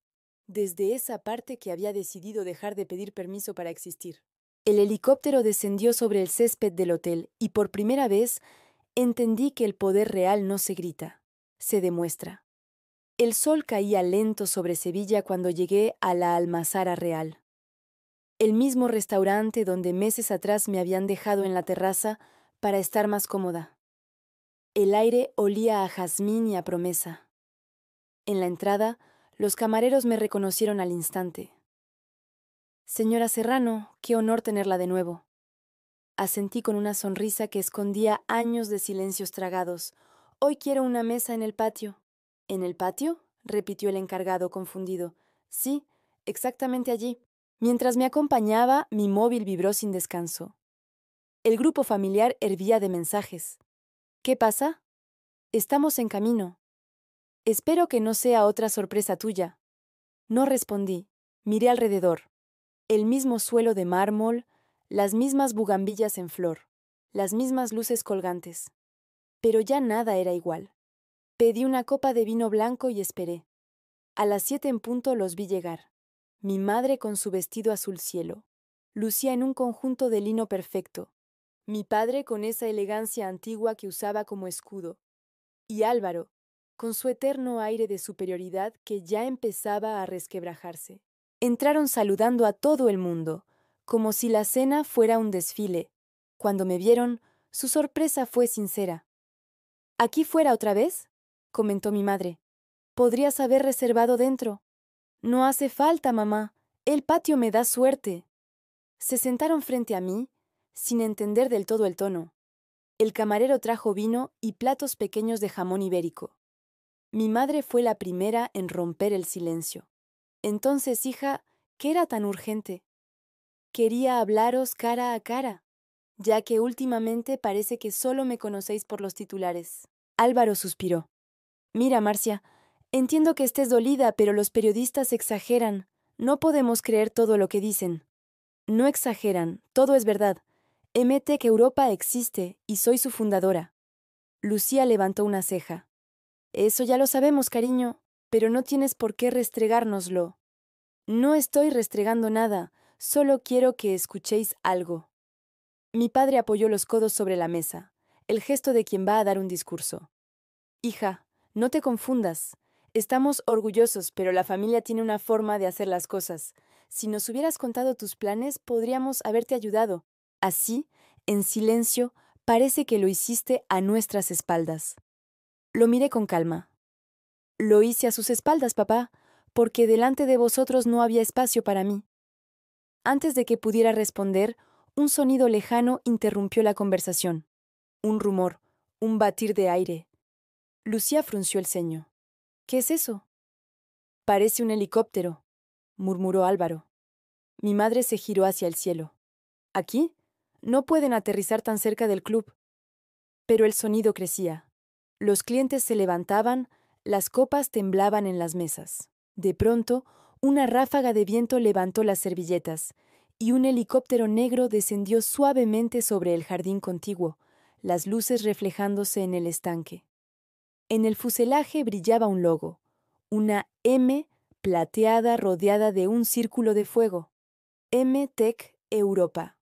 desde esa parte que había decidido dejar de pedir permiso para existir. El helicóptero descendió sobre el césped del hotel y por primera vez entendí que el poder real no se grita, se demuestra. El sol caía lento sobre Sevilla cuando llegué a la Almazara Real. El mismo restaurante donde meses atrás me habían dejado en la terraza para estar más cómoda. El aire olía a jazmín y a promesa. En la entrada, los camareros me reconocieron al instante. Señora Serrano, qué honor tenerla de nuevo. Asentí con una sonrisa que escondía años de silencios tragados. Hoy quiero una mesa en el patio. ¿En el patio? Repitió el encargado confundido. Sí, exactamente allí. Mientras me acompañaba, mi móvil vibró sin descanso. El grupo familiar hervía de mensajes. ¿Qué pasa? Estamos en camino. Espero que no sea otra sorpresa tuya. No respondí. Miré alrededor. El mismo suelo de mármol, las mismas bugambillas en flor, las mismas luces colgantes. Pero ya nada era igual. Pedí una copa de vino blanco y esperé. A las 7 en punto los vi llegar. Mi madre con su vestido azul cielo. Lucía en un conjunto de lino perfecto. Mi padre con esa elegancia antigua que usaba como escudo. Y Álvaro, con su eterno aire de superioridad que ya empezaba a resquebrajarse. Entraron saludando a todo el mundo, como si la cena fuera un desfile. Cuando me vieron, su sorpresa fue sincera. ¿Aquí fuera otra vez? Comentó mi madre. Podrías haber reservado dentro. No hace falta, mamá. El patio me da suerte. Se sentaron frente a mí, sin entender del todo el tono. El camarero trajo vino y platos pequeños de jamón ibérico. Mi madre fue la primera en romper el silencio. Entonces, hija, ¿qué era tan urgente? Quería hablaros cara a cara, ya que últimamente parece que solo me conocéis por los titulares. Álvaro suspiró. Mira, Marcia, entiendo que estés dolida, pero los periodistas exageran. No podemos creer todo lo que dicen. No exageran, todo es verdad. MTech Europa existe y soy su fundadora. Lucía levantó una ceja. Eso ya lo sabemos, cariño, pero no tienes por qué restregárnoslo. No estoy restregando nada, solo quiero que escuchéis algo. Mi padre apoyó los codos sobre la mesa, el gesto de quien va a dar un discurso. Hija, no te confundas. Estamos orgullosos, pero la familia tiene una forma de hacer las cosas. Si nos hubieras contado tus planes, podríamos haberte ayudado. Así, en silencio, parece que lo hiciste a nuestras espaldas. Lo miré con calma. Lo hice a sus espaldas, papá, porque delante de vosotros no había espacio para mí. Antes de que pudiera responder, un sonido lejano interrumpió la conversación. Un rumor, un batir de aire. Lucía frunció el ceño. ¿Qué es eso? Parece un helicóptero, murmuró Álvaro. Mi madre se giró hacia el cielo. ¿Aquí? No pueden aterrizar tan cerca del club. Pero el sonido crecía. Los clientes se levantaban, las copas temblaban en las mesas. De pronto, una ráfaga de viento levantó las servilletas, y un helicóptero negro descendió suavemente sobre el jardín contiguo, las luces reflejándose en el estanque. En el fuselaje brillaba un logo, una M plateada rodeada de un círculo de fuego. MTech Europa.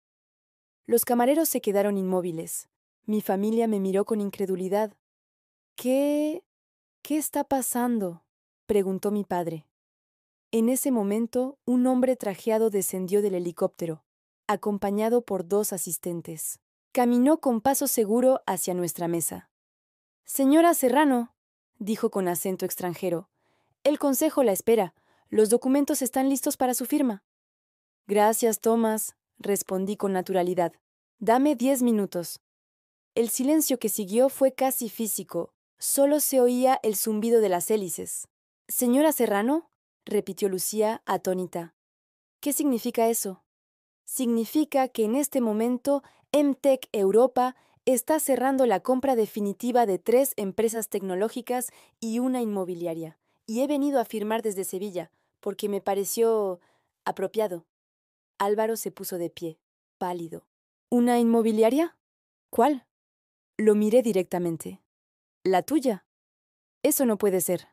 Los camareros se quedaron inmóviles. Mi familia me miró con incredulidad. ¿Qué está pasando?, preguntó mi padre. En ese momento, un hombre trajeado descendió del helicóptero, acompañado por 2 asistentes. Caminó con paso seguro hacia nuestra mesa. Señora Serrano, dijo con acento extranjero, el consejo la espera. Los documentos están listos para su firma. Gracias, Tomás, respondí con naturalidad. Dame 10 minutos. El silencio que siguió fue casi físico. Solo se oía el zumbido de las hélices. ¿Señora Serrano?, repitió Lucía, atónita. ¿Qué significa eso? Significa que en este momento MTech Europa está cerrando la compra definitiva de 3 empresas tecnológicas y una inmobiliaria. Y he venido a firmar desde Sevilla, porque me pareció apropiado. Álvaro se puso de pie, pálido. ¿Una inmobiliaria? ¿Cuál? Lo miré directamente. ¿La tuya? Eso no puede ser.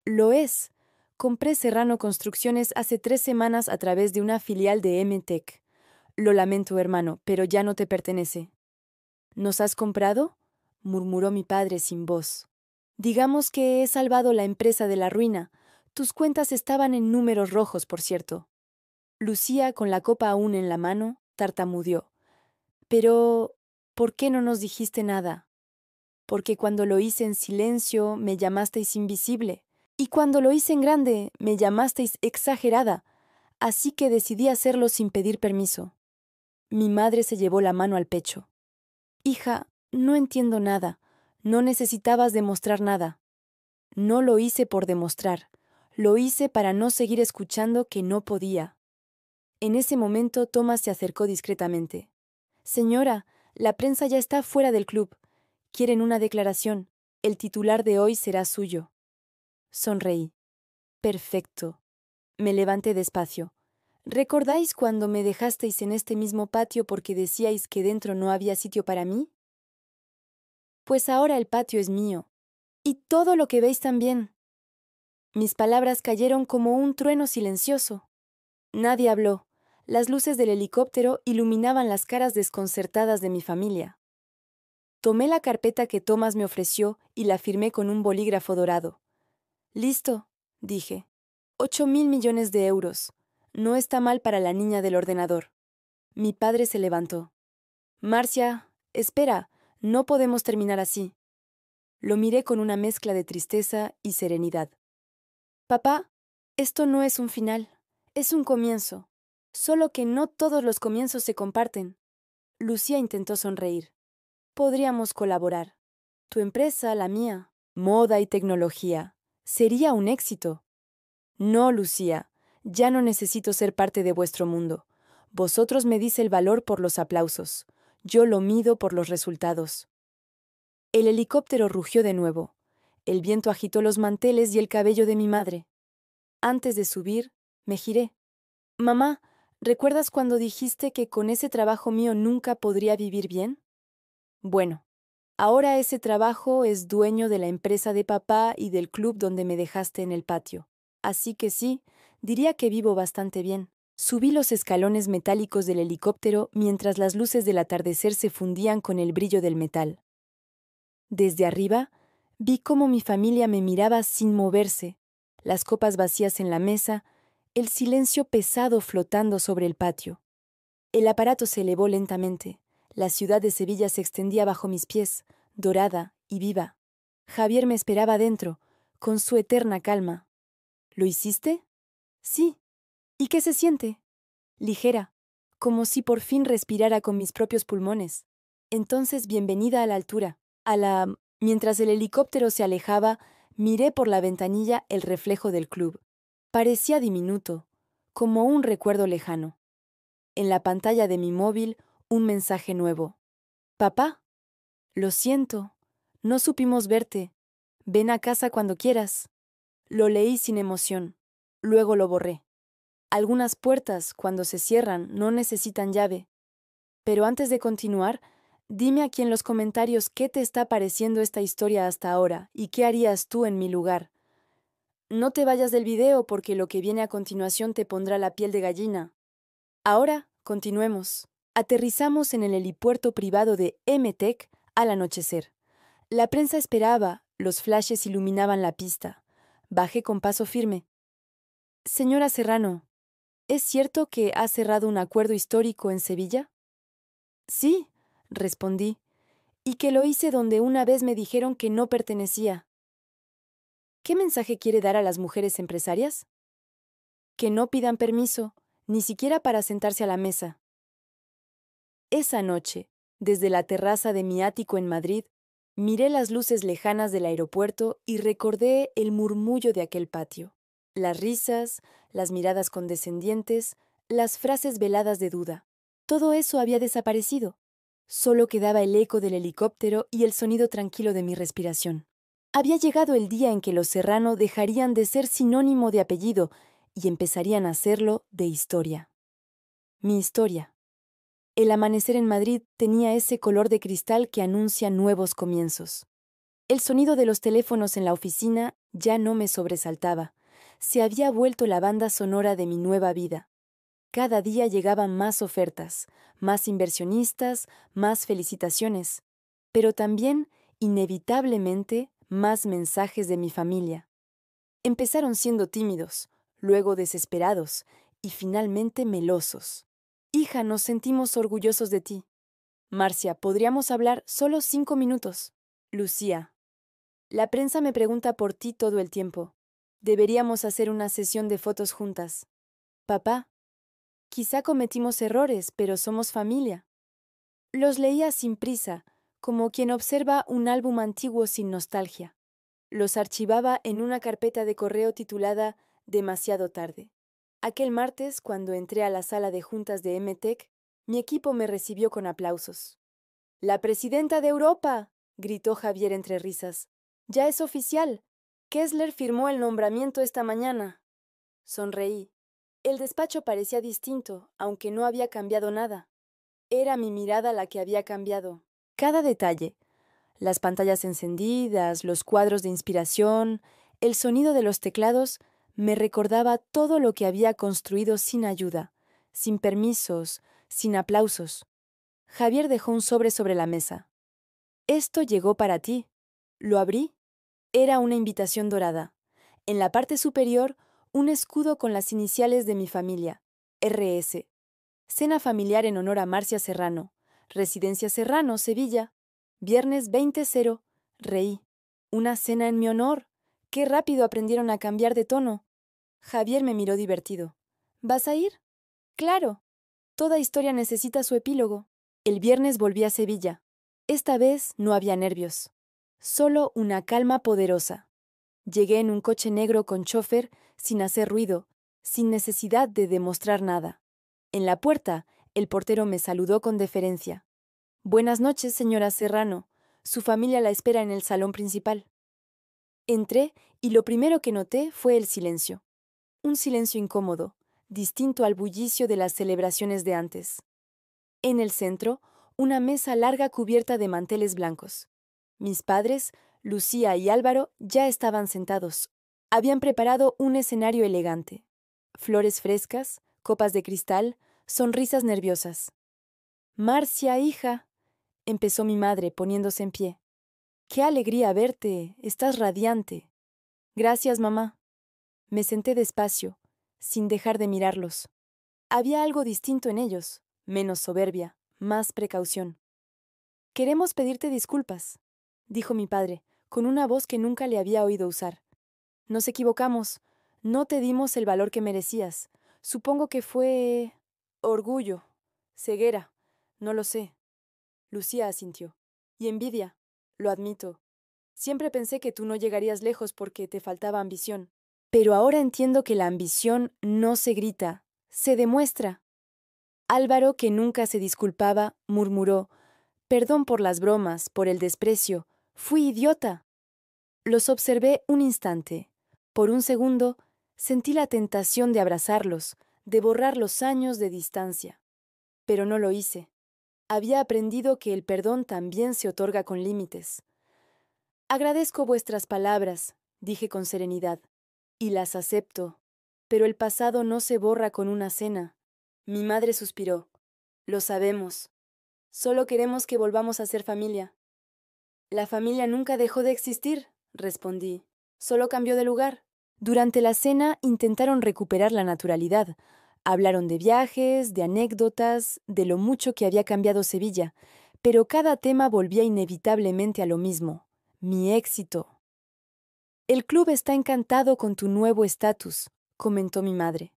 Lo es. Compré Serrano Construcciones hace 3 semanas a través de una filial de MTech. Lo lamento, hermano, pero ya no te pertenece. ¿Nos has comprado?, murmuró mi padre sin voz. Digamos que he salvado la empresa de la ruina. Tus cuentas estaban en números rojos, por cierto. Lucía, con la copa aún en la mano, tartamudeó. Pero, ¿por qué no nos dijiste nada? Porque cuando lo hice en silencio, me llamasteis invisible. Y cuando lo hice en grande, me llamasteis exagerada. Así que decidí hacerlo sin pedir permiso. Mi madre se llevó la mano al pecho. Hija, no entiendo nada. No necesitabas demostrar nada. No lo hice por demostrar. Lo hice para no seguir escuchando que no podía. En ese momento Tomás se acercó discretamente. Señora, la prensa ya está fuera del club. Quieren una declaración. El titular de hoy será suyo. Sonreí. Perfecto. Me levanté despacio. ¿Recordáis cuando me dejasteis en este mismo patio porque decíais que dentro no había sitio para mí? Pues ahora el patio es mío. Y todo lo que veis también. Mis palabras cayeron como un trueno silencioso. Nadie habló. Las luces del helicóptero iluminaban las caras desconcertadas de mi familia. Tomé la carpeta que Tomás me ofreció y la firmé con un bolígrafo dorado. Listo, dije. 8.000 millones de euros. No está mal para la niña del ordenador. Mi padre se levantó. Marcia, espera, no podemos terminar así. Lo miré con una mezcla de tristeza y serenidad. Papá, esto no es un final, es un comienzo. Solo que no todos los comienzos se comparten. Lucía intentó sonreír. Podríamos colaborar. Tu empresa, la mía, moda y tecnología. Sería un éxito. No, Lucía, ya no necesito ser parte de vuestro mundo. Vosotros medís el valor por los aplausos. Yo lo mido por los resultados. El helicóptero rugió de nuevo. El viento agitó los manteles y el cabello de mi madre. Antes de subir, me giré. Mamá, ¿recuerdas cuando dijiste que con ese trabajo mío nunca podría vivir bien? Bueno, ahora ese trabajo es dueño de la empresa de papá y del club donde me dejaste en el patio. Así que sí, diría que vivo bastante bien. Subí los escalones metálicos del helicóptero mientras las luces del atardecer se fundían con el brillo del metal. Desde arriba, vi cómo mi familia me miraba sin moverse, las copas vacías en la mesa, el silencio pesado flotando sobre el patio. El aparato se elevó lentamente. La ciudad de Sevilla se extendía bajo mis pies, dorada y viva. Javier me esperaba dentro, con su eterna calma. ¿Lo hiciste? Sí. ¿Y qué se siente? Ligera, como si por fin respirara con mis propios pulmones. Entonces, bienvenida a la altura. Mientras el helicóptero se alejaba, miré por la ventanilla el reflejo del club. Parecía diminuto, como un recuerdo lejano. En la pantalla de mi móvil, un mensaje nuevo. Papá, lo siento, no supimos verte. Ven a casa cuando quieras. Lo leí sin emoción. Luego lo borré. Algunas puertas, cuando se cierran, no necesitan llave. Pero antes de continuar, dime aquí en los comentarios qué te está pareciendo esta historia hasta ahora y qué harías tú en mi lugar. No te vayas del video porque lo que viene a continuación te pondrá la piel de gallina. Ahora, continuemos. Aterrizamos en el helipuerto privado de MTech al anochecer. La prensa esperaba, los flashes iluminaban la pista. Bajé con paso firme. Señora Serrano, ¿es cierto que ha cerrado un acuerdo histórico en Sevilla? Sí, respondí, y que lo hice donde una vez me dijeron que no pertenecía. ¿Qué mensaje quiere dar a las mujeres empresarias? Que no pidan permiso, ni siquiera para sentarse a la mesa. Esa noche, desde la terraza de mi ático en Madrid, miré las luces lejanas del aeropuerto y recordé el murmullo de aquel patio, las risas, las miradas condescendientes, las frases veladas de duda. Todo eso había desaparecido. Solo quedaba el eco del helicóptero y el sonido tranquilo de mi respiración. Había llegado el día en que los Serrano dejarían de ser sinónimo de apellido y empezarían a serlo de historia. Mi historia. El amanecer en Madrid tenía ese color de cristal que anuncia nuevos comienzos. El sonido de los teléfonos en la oficina ya no me sobresaltaba. Se había vuelto la banda sonora de mi nueva vida. Cada día llegaban más ofertas, más inversionistas, más felicitaciones, pero también, inevitablemente, más mensajes de mi familia. Empezaron siendo tímidos, luego desesperados y finalmente melosos. Hija, nos sentimos orgullosos de ti. Marcia, ¿podríamos hablar solo 5 minutos? Lucía, la prensa me pregunta por ti todo el tiempo. Deberíamos hacer una sesión de fotos juntas. Papá, quizá cometimos errores, pero somos familia. Los leía sin prisa, como quien observa un álbum antiguo sin nostalgia. Los archivaba en una carpeta de correo titulada Demasiado tarde. Aquel martes, cuando entré a la sala de juntas de MTech, mi equipo me recibió con aplausos. ¡La presidenta de Europa!, gritó Javier entre risas. ¡Ya es oficial! Kessler firmó el nombramiento esta mañana. Sonreí. El despacho parecía distinto, aunque no había cambiado nada. Era mi mirada la que había cambiado. Cada detalle, las pantallas encendidas, los cuadros de inspiración, el sonido de los teclados, me recordaba todo lo que había construido sin ayuda, sin permisos, sin aplausos. Javier dejó un sobre la mesa. Esto llegó para ti. Lo abrí. Era una invitación dorada. En la parte superior, un escudo con las iniciales de mi familia, RS. Cena familiar en honor a Marcia Serrano. Residencia Serrano, Sevilla. Viernes 20:00. Reí. Una cena en mi honor. Qué rápido aprendieron a cambiar de tono. Javier me miró divertido. ¿Vas a ir? Claro. Toda historia necesita su epílogo. El viernes volví a Sevilla. Esta vez no había nervios. Solo una calma poderosa. Llegué en un coche negro con chofer, sin hacer ruido, sin necesidad de demostrar nada. En la puerta, el portero me saludó con deferencia. Buenas noches, señora Serrano. Su familia la espera en el salón principal. Entré y lo primero que noté fue el silencio. Un silencio incómodo, distinto al bullicio de las celebraciones de antes. En el centro, una mesa larga cubierta de manteles blancos. Mis padres, Lucía y Álvaro, ya estaban sentados. Habían preparado un escenario elegante. Flores frescas, copas de cristal, sonrisas nerviosas. Marcia, hija, empezó mi madre, poniéndose en pie. ¡Qué alegría verte! Estás radiante. Gracias, mamá. Me senté despacio, sin dejar de mirarlos. Había algo distinto en ellos, menos soberbia, más precaución. Queremos pedirte disculpas, dijo mi padre, con una voz que nunca le había oído usar. Nos equivocamos. No te dimos el valor que merecías. Supongo que fue orgullo, ceguera, no lo sé. Lucía asintió. Y envidia, lo admito. Siempre pensé que tú no llegarías lejos porque te faltaba ambición. Pero ahora entiendo que la ambición no se grita, se demuestra. Álvaro, que nunca se disculpaba, murmuró: Perdón por las bromas, por el desprecio. Fui idiota. Los observé un instante. Por un segundo, sentí la tentación de abrazarlos, de borrar los años de distancia. Pero no lo hice. Había aprendido que el perdón también se otorga con límites. Agradezco vuestras palabras, dije con serenidad, y las acepto, pero el pasado no se borra con una cena. Mi madre suspiró. Lo sabemos. Solo queremos que volvamos a ser familia. La familia nunca dejó de existir, respondí. Solo cambió de lugar. Durante la cena intentaron recuperar la naturalidad. Hablaron de viajes, de anécdotas, de lo mucho que había cambiado Sevilla, pero cada tema volvía inevitablemente a lo mismo: mi éxito. El club está encantado con tu nuevo estatus, comentó mi madre.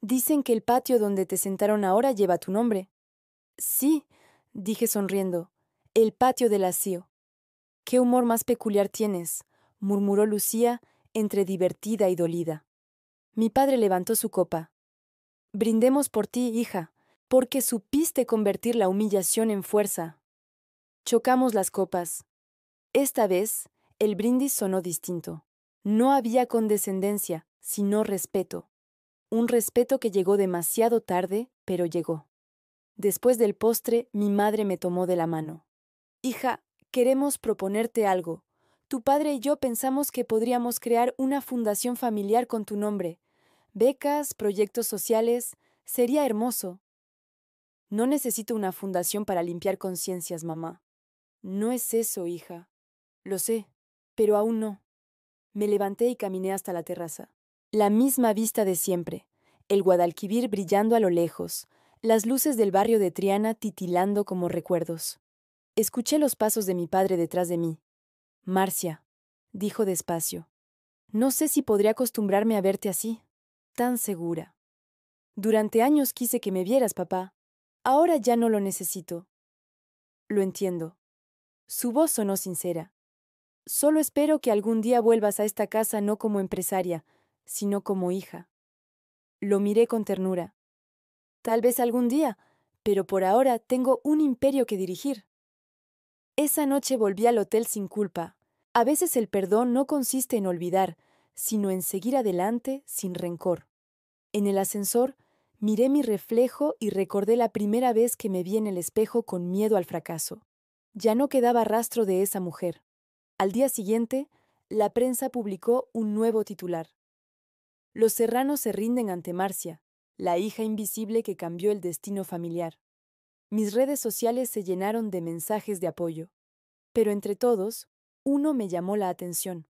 Dicen que el patio donde te sentaron ahora lleva tu nombre. Sí, dije sonriendo, el patio del asío. Qué humor más peculiar tienes, murmuró Lucía, entre divertida y dolida. Mi padre levantó su copa. Brindemos por ti, hija, porque supiste convertir la humillación en fuerza. Chocamos las copas. Esta vez, el brindis sonó distinto. No había condescendencia, sino respeto. Un respeto que llegó demasiado tarde, pero llegó. Después del postre, mi madre me tomó de la mano. Hija, queremos proponerte algo. Tu padre y yo pensamos que podríamos crear una fundación familiar con tu nombre. Becas, proyectos sociales, sería hermoso. No necesito una fundación para limpiar conciencias, mamá. No es eso, hija. Lo sé, pero aún no. Me levanté y caminé hasta la terraza. La misma vista de siempre, el Guadalquivir brillando a lo lejos, las luces del barrio de Triana titilando como recuerdos. Escuché los pasos de mi padre detrás de mí. Marcia, dijo despacio, no sé si podré acostumbrarme a verte así, tan segura. Durante años quise que me vieras, papá. Ahora ya no lo necesito. Lo entiendo. Su voz sonó sincera. Solo espero que algún día vuelvas a esta casa no como empresaria, sino como hija. Lo miré con ternura. Tal vez algún día, pero por ahora tengo un imperio que dirigir. Esa noche volví al hotel sin culpa. A veces el perdón no consiste en olvidar, sino en seguir adelante sin rencor. En el ascensor, miré mi reflejo y recordé la primera vez que me vi en el espejo con miedo al fracaso. Ya no quedaba rastro de esa mujer. Al día siguiente, la prensa publicó un nuevo titular. Los serranos se rinden ante Marcia, la hija invisible que cambió el destino familiar. Mis redes sociales se llenaron de mensajes de apoyo. Pero entre todos, uno me llamó la atención.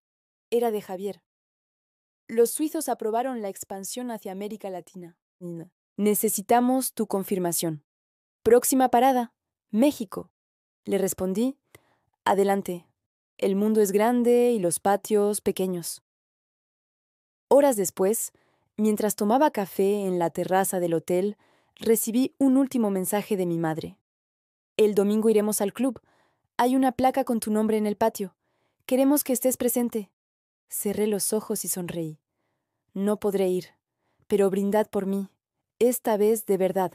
Era de Javier. Los suizos aprobaron la expansión hacia América Latina. Necesitamos tu confirmación. Próxima parada, México. Le respondí, adelante. El mundo es grande y los patios pequeños. Horas después, mientras tomaba café en la terraza del hotel, recibí un último mensaje de mi madre. El domingo iremos al club. Hay una placa con tu nombre en el patio. Queremos que estés presente. Cerré los ojos y sonreí. No podré ir, pero brindad por mí, esta vez de verdad.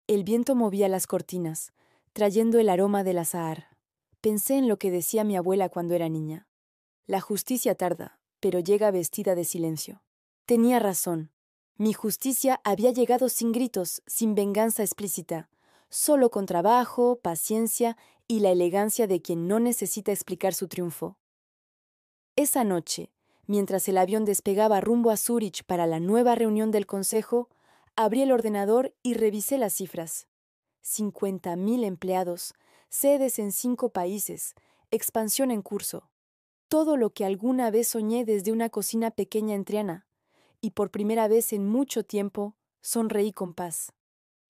El viento movía las cortinas, trayendo el aroma del azahar. Pensé en lo que decía mi abuela cuando era niña. La justicia tarda, pero llega vestida de silencio. Tenía razón. Mi justicia había llegado sin gritos, sin venganza explícita, solo con trabajo, paciencia y la elegancia de quien no necesita explicar su triunfo. Esa noche, mientras el avión despegaba rumbo a Zúrich para la nueva reunión del Consejo, abrí el ordenador y revisé las cifras. 50.000 empleados, sedes en 5 países, expansión en curso. Todo lo que alguna vez soñé desde una cocina pequeña en Triana. Y por primera vez en mucho tiempo, sonreí con paz.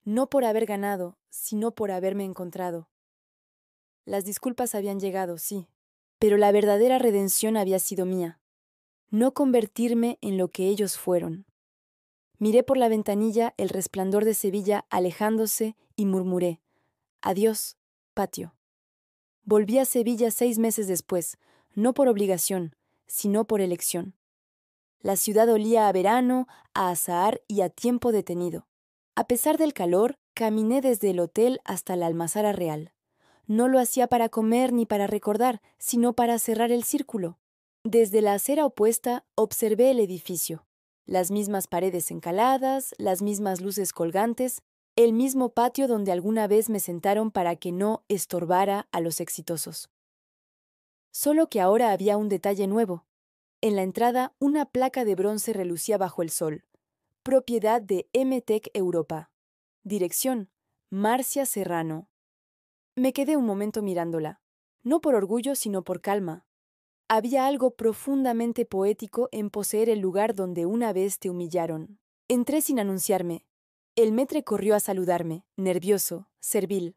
No por haber ganado, sino por haberme encontrado. Las disculpas habían llegado, sí, pero la verdadera redención había sido mía. No convertirme en lo que ellos fueron. Miré por la ventanilla el resplandor de Sevilla alejándose y murmuré: adiós, patio. Volví a Sevilla 6 meses después, no por obligación, sino por elección. La ciudad olía a verano, a azahar y a tiempo detenido. A pesar del calor, caminé desde el hotel hasta la Almazara Real. No lo hacía para comer ni para recordar, sino para cerrar el círculo. Desde la acera opuesta observé el edificio. Las mismas paredes encaladas, las mismas luces colgantes, el mismo patio donde alguna vez me sentaron para que no estorbara a los exitosos. Solo que ahora había un detalle nuevo. En la entrada, una placa de bronce relucía bajo el sol. Propiedad de MTech Europa. Dirección: Marcia Serrano. Me quedé un momento mirándola. No por orgullo, sino por calma. Había algo profundamente poético en poseer el lugar donde una vez te humillaron. Entré sin anunciarme. El maître corrió a saludarme, nervioso, servil.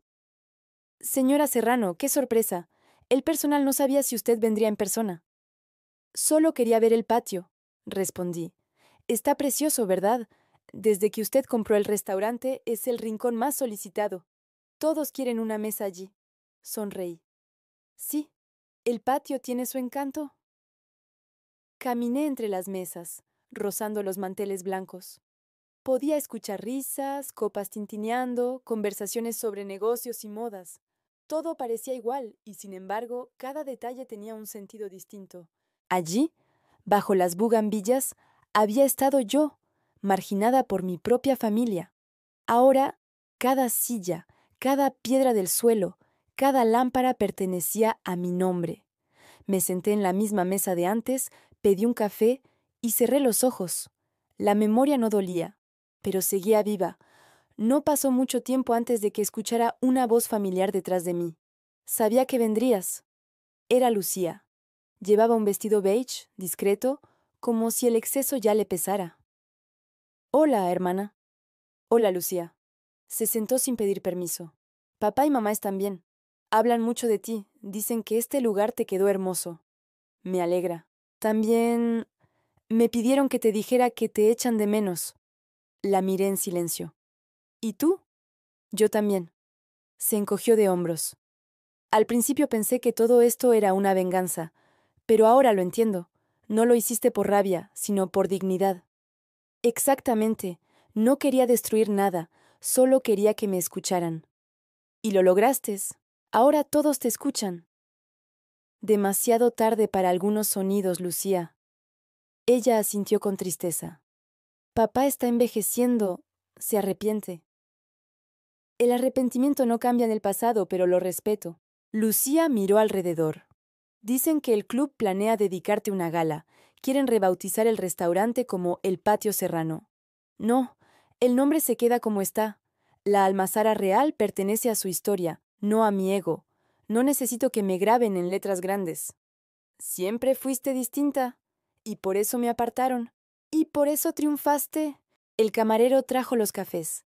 Señora Serrano, qué sorpresa. El personal no sabía si usted vendría en persona. Solo quería ver el patio, respondí. Está precioso, ¿verdad? Desde que usted compró el restaurante, es el rincón más solicitado. Todos quieren una mesa allí. Sonreí. Sí, el patio tiene su encanto. Caminé entre las mesas, rozando los manteles blancos. Podía escuchar risas, copas tintineando, conversaciones sobre negocios y modas. Todo parecía igual, y sin embargo, cada detalle tenía un sentido distinto. Allí, bajo las bugambillas, había estado yo, marginada por mi propia familia. Ahora, cada silla, cada piedra del suelo, cada lámpara pertenecía a mi nombre. Me senté en la misma mesa de antes, pedí un café y cerré los ojos. La memoria no dolía, pero seguía viva. No pasó mucho tiempo antes de que escuchara una voz familiar detrás de mí. Sabía que vendrías. Era Lucía. Llevaba un vestido beige, discreto, como si el exceso ya le pesara. Hola, hermana. Hola, Lucía. Se sentó sin pedir permiso. Papá y mamá están bien. Hablan mucho de ti. Dicen que este lugar te quedó hermoso. Me alegra. También me pidieron que te dijera que te echan de menos. La miré en silencio. ¿Y tú? Yo también. Se encogió de hombros. Al principio pensé que todo esto era una venganza, pero ahora lo entiendo. No lo hiciste por rabia, sino por dignidad. Exactamente. No quería destruir nada, solo quería que me escucharan. Y lo lograste. Ahora todos te escuchan. Demasiado tarde para algunos sonidos, Lucía. Ella asintió con tristeza. Papá está envejeciendo. Se arrepiente. El arrepentimiento no cambia en el pasado, pero lo respeto. Lucía miró alrededor. Dicen que el club planea dedicarte una gala. Quieren rebautizar el restaurante como el Patio Serrano. No, el nombre se queda como está. La Almazara Real pertenece a su historia, no a mi ego. No necesito que me graben en letras grandes. Siempre fuiste distinta, y por eso me apartaron. Y por eso triunfaste. El camarero trajo los cafés.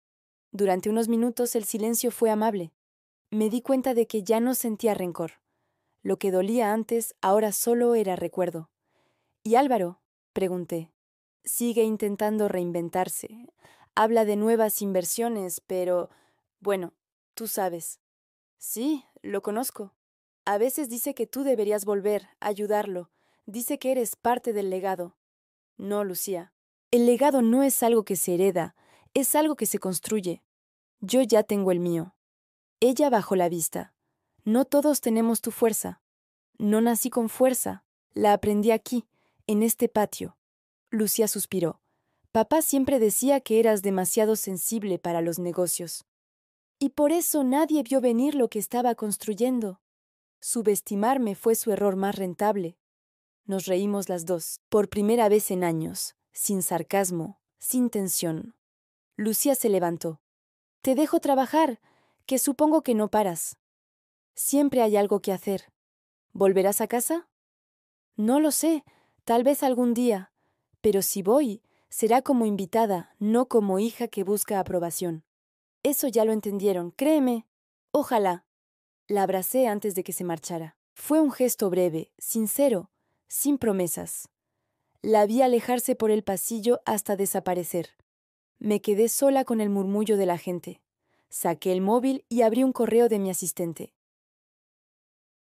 Durante unos minutos el silencio fue amable. Me di cuenta de que ya no sentía rencor. Lo que dolía antes ahora solo era recuerdo. ¿Y Álvaro? Pregunté. Sigue intentando reinventarse. Habla de nuevas inversiones, pero... Bueno, tú sabes. Sí, lo conozco. A veces dice que tú deberías volver, ayudarlo. Dice que eres parte del legado. No, Lucía. El legado no es algo que se hereda, es algo que se construye. Yo ya tengo el mío. Ella bajó la vista. No todos tenemos tu fuerza. No nací con fuerza. La aprendí aquí, en este patio. Lucía suspiró. Papá siempre decía que eras demasiado sensible para los negocios. Y por eso nadie vio venir lo que estaba construyendo. Subestimarme fue su error más rentable. Nos reímos las dos, por primera vez en años, sin sarcasmo, sin tensión. Lucía se levantó. Te dejo trabajar, que supongo que no paras. Siempre hay algo que hacer. ¿Volverás a casa? No lo sé, tal vez algún día. Pero si voy, será como invitada, no como hija que busca aprobación. Eso ya lo entendieron, créeme. Ojalá. La abracé antes de que se marchara. Fue un gesto breve, sincero, sin promesas. La vi alejarse por el pasillo hasta desaparecer. Me quedé sola con el murmullo de la gente. Saqué el móvil y abrí un correo de mi asistente.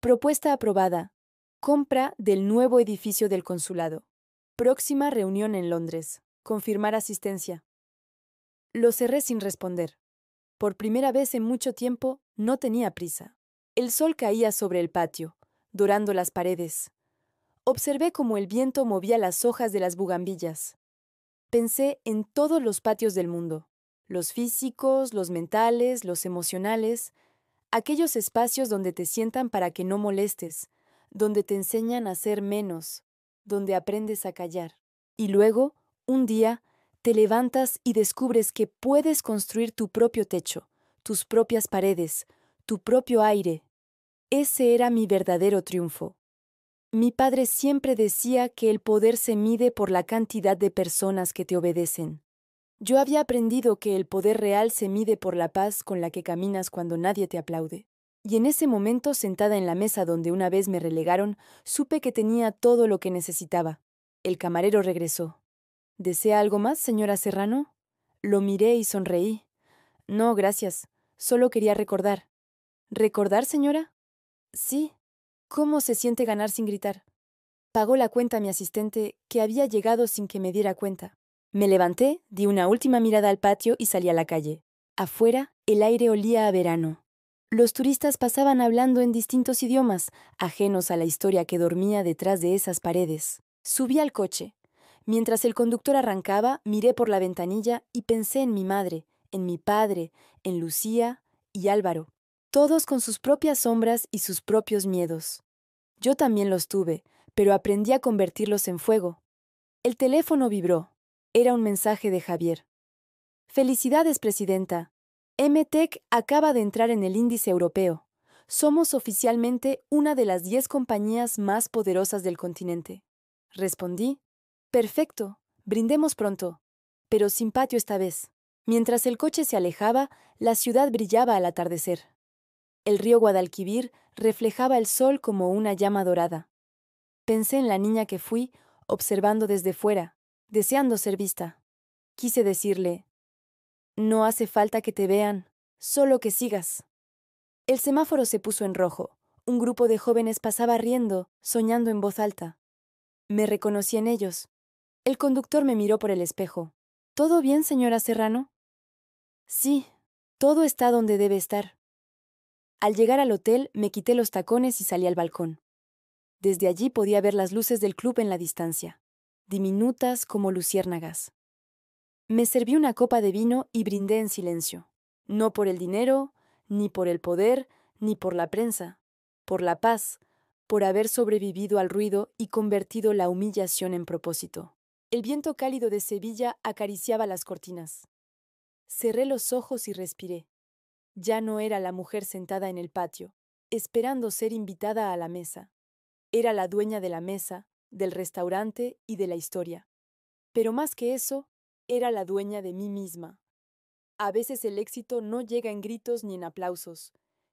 Propuesta aprobada. Compra del nuevo edificio del consulado. Próxima reunión en Londres. Confirmar asistencia. Lo cerré sin responder. Por primera vez en mucho tiempo, no tenía prisa. El sol caía sobre el patio, dorando las paredes. Observé cómo el viento movía las hojas de las bugambillas. Pensé en todos los patios del mundo, los físicos, los mentales, los emocionales, aquellos espacios donde te sientan para que no molestes, donde te enseñan a ser menos, donde aprendes a callar. Y luego, un día, te levantas y descubres que puedes construir tu propio techo, tus propias paredes, tu propio aire. Ese era mi verdadero triunfo. Mi padre siempre decía que el poder se mide por la cantidad de personas que te obedecen. Yo había aprendido que el poder real se mide por la paz con la que caminas cuando nadie te aplaude. Y en ese momento, sentada en la mesa donde una vez me relegaron, supe que tenía todo lo que necesitaba. El camarero regresó. ¿Desea algo más, señora Serrano? Lo miré y sonreí. No, gracias. Solo quería recordar. ¿Recordar, señora? Sí. ¿Cómo se siente ganar sin gritar? Pagó la cuenta a mi asistente, que había llegado sin que me diera cuenta. Me levanté, di una última mirada al patio y salí a la calle. Afuera, el aire olía a verano. Los turistas pasaban hablando en distintos idiomas, ajenos a la historia que dormía detrás de esas paredes. Subí al coche. Mientras el conductor arrancaba, miré por la ventanilla y pensé en mi madre, en mi padre, en Lucía y Álvaro, todos con sus propias sombras y sus propios miedos. Yo también los tuve, pero aprendí a convertirlos en fuego. El teléfono vibró. Era un mensaje de Javier. Felicidades, presidenta. MTech acaba de entrar en el índice europeo. Somos oficialmente una de las 10 compañías más poderosas del continente. Respondí. Perfecto. Brindemos pronto. Pero sin patio esta vez. Mientras el coche se alejaba, la ciudad brillaba al atardecer. El río Guadalquivir reflejaba el sol como una llama dorada. Pensé en la niña que fui, observando desde fuera, deseando ser vista. Quise decirle, no hace falta que te vean, solo que sigas. El semáforo se puso en rojo. Un grupo de jóvenes pasaba riendo, soñando en voz alta. Me reconocí en ellos. El conductor me miró por el espejo. ¿Todo bien, señora Serrano? Sí, todo está donde debe estar. Al llegar al hotel, me quité los tacones y salí al balcón. Desde allí podía ver las luces del club en la distancia, diminutas como luciérnagas. Me serví una copa de vino y brindé en silencio. No por el dinero, ni por el poder, ni por la prensa. Por la paz, por haber sobrevivido al ruido y convertido la humillación en propósito. El viento cálido de Sevilla acariciaba las cortinas. Cerré los ojos y respiré. Ya no era la mujer sentada en el patio, esperando ser invitada a la mesa. Era la dueña de la mesa, del restaurante y de la historia. Pero más que eso, era la dueña de mí misma. A veces el éxito no llega en gritos ni en aplausos.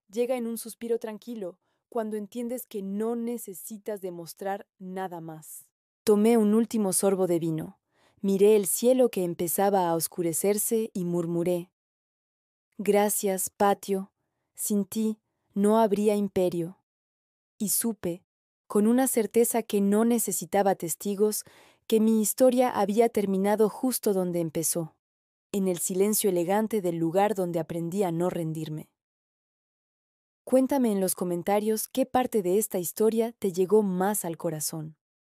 Llega en un suspiro tranquilo, cuando entiendes que no necesitas demostrar nada más. Tomé un último sorbo de vino. Miré el cielo que empezaba a oscurecerse y murmuré. Gracias, patio. Sin ti no habría imperio. Y supe, con una certeza que no necesitaba testigos, que mi historia había terminado justo donde empezó, en el silencio elegante del lugar donde aprendí a no rendirme. Cuéntame en los comentarios qué parte de esta historia te llegó más al corazón.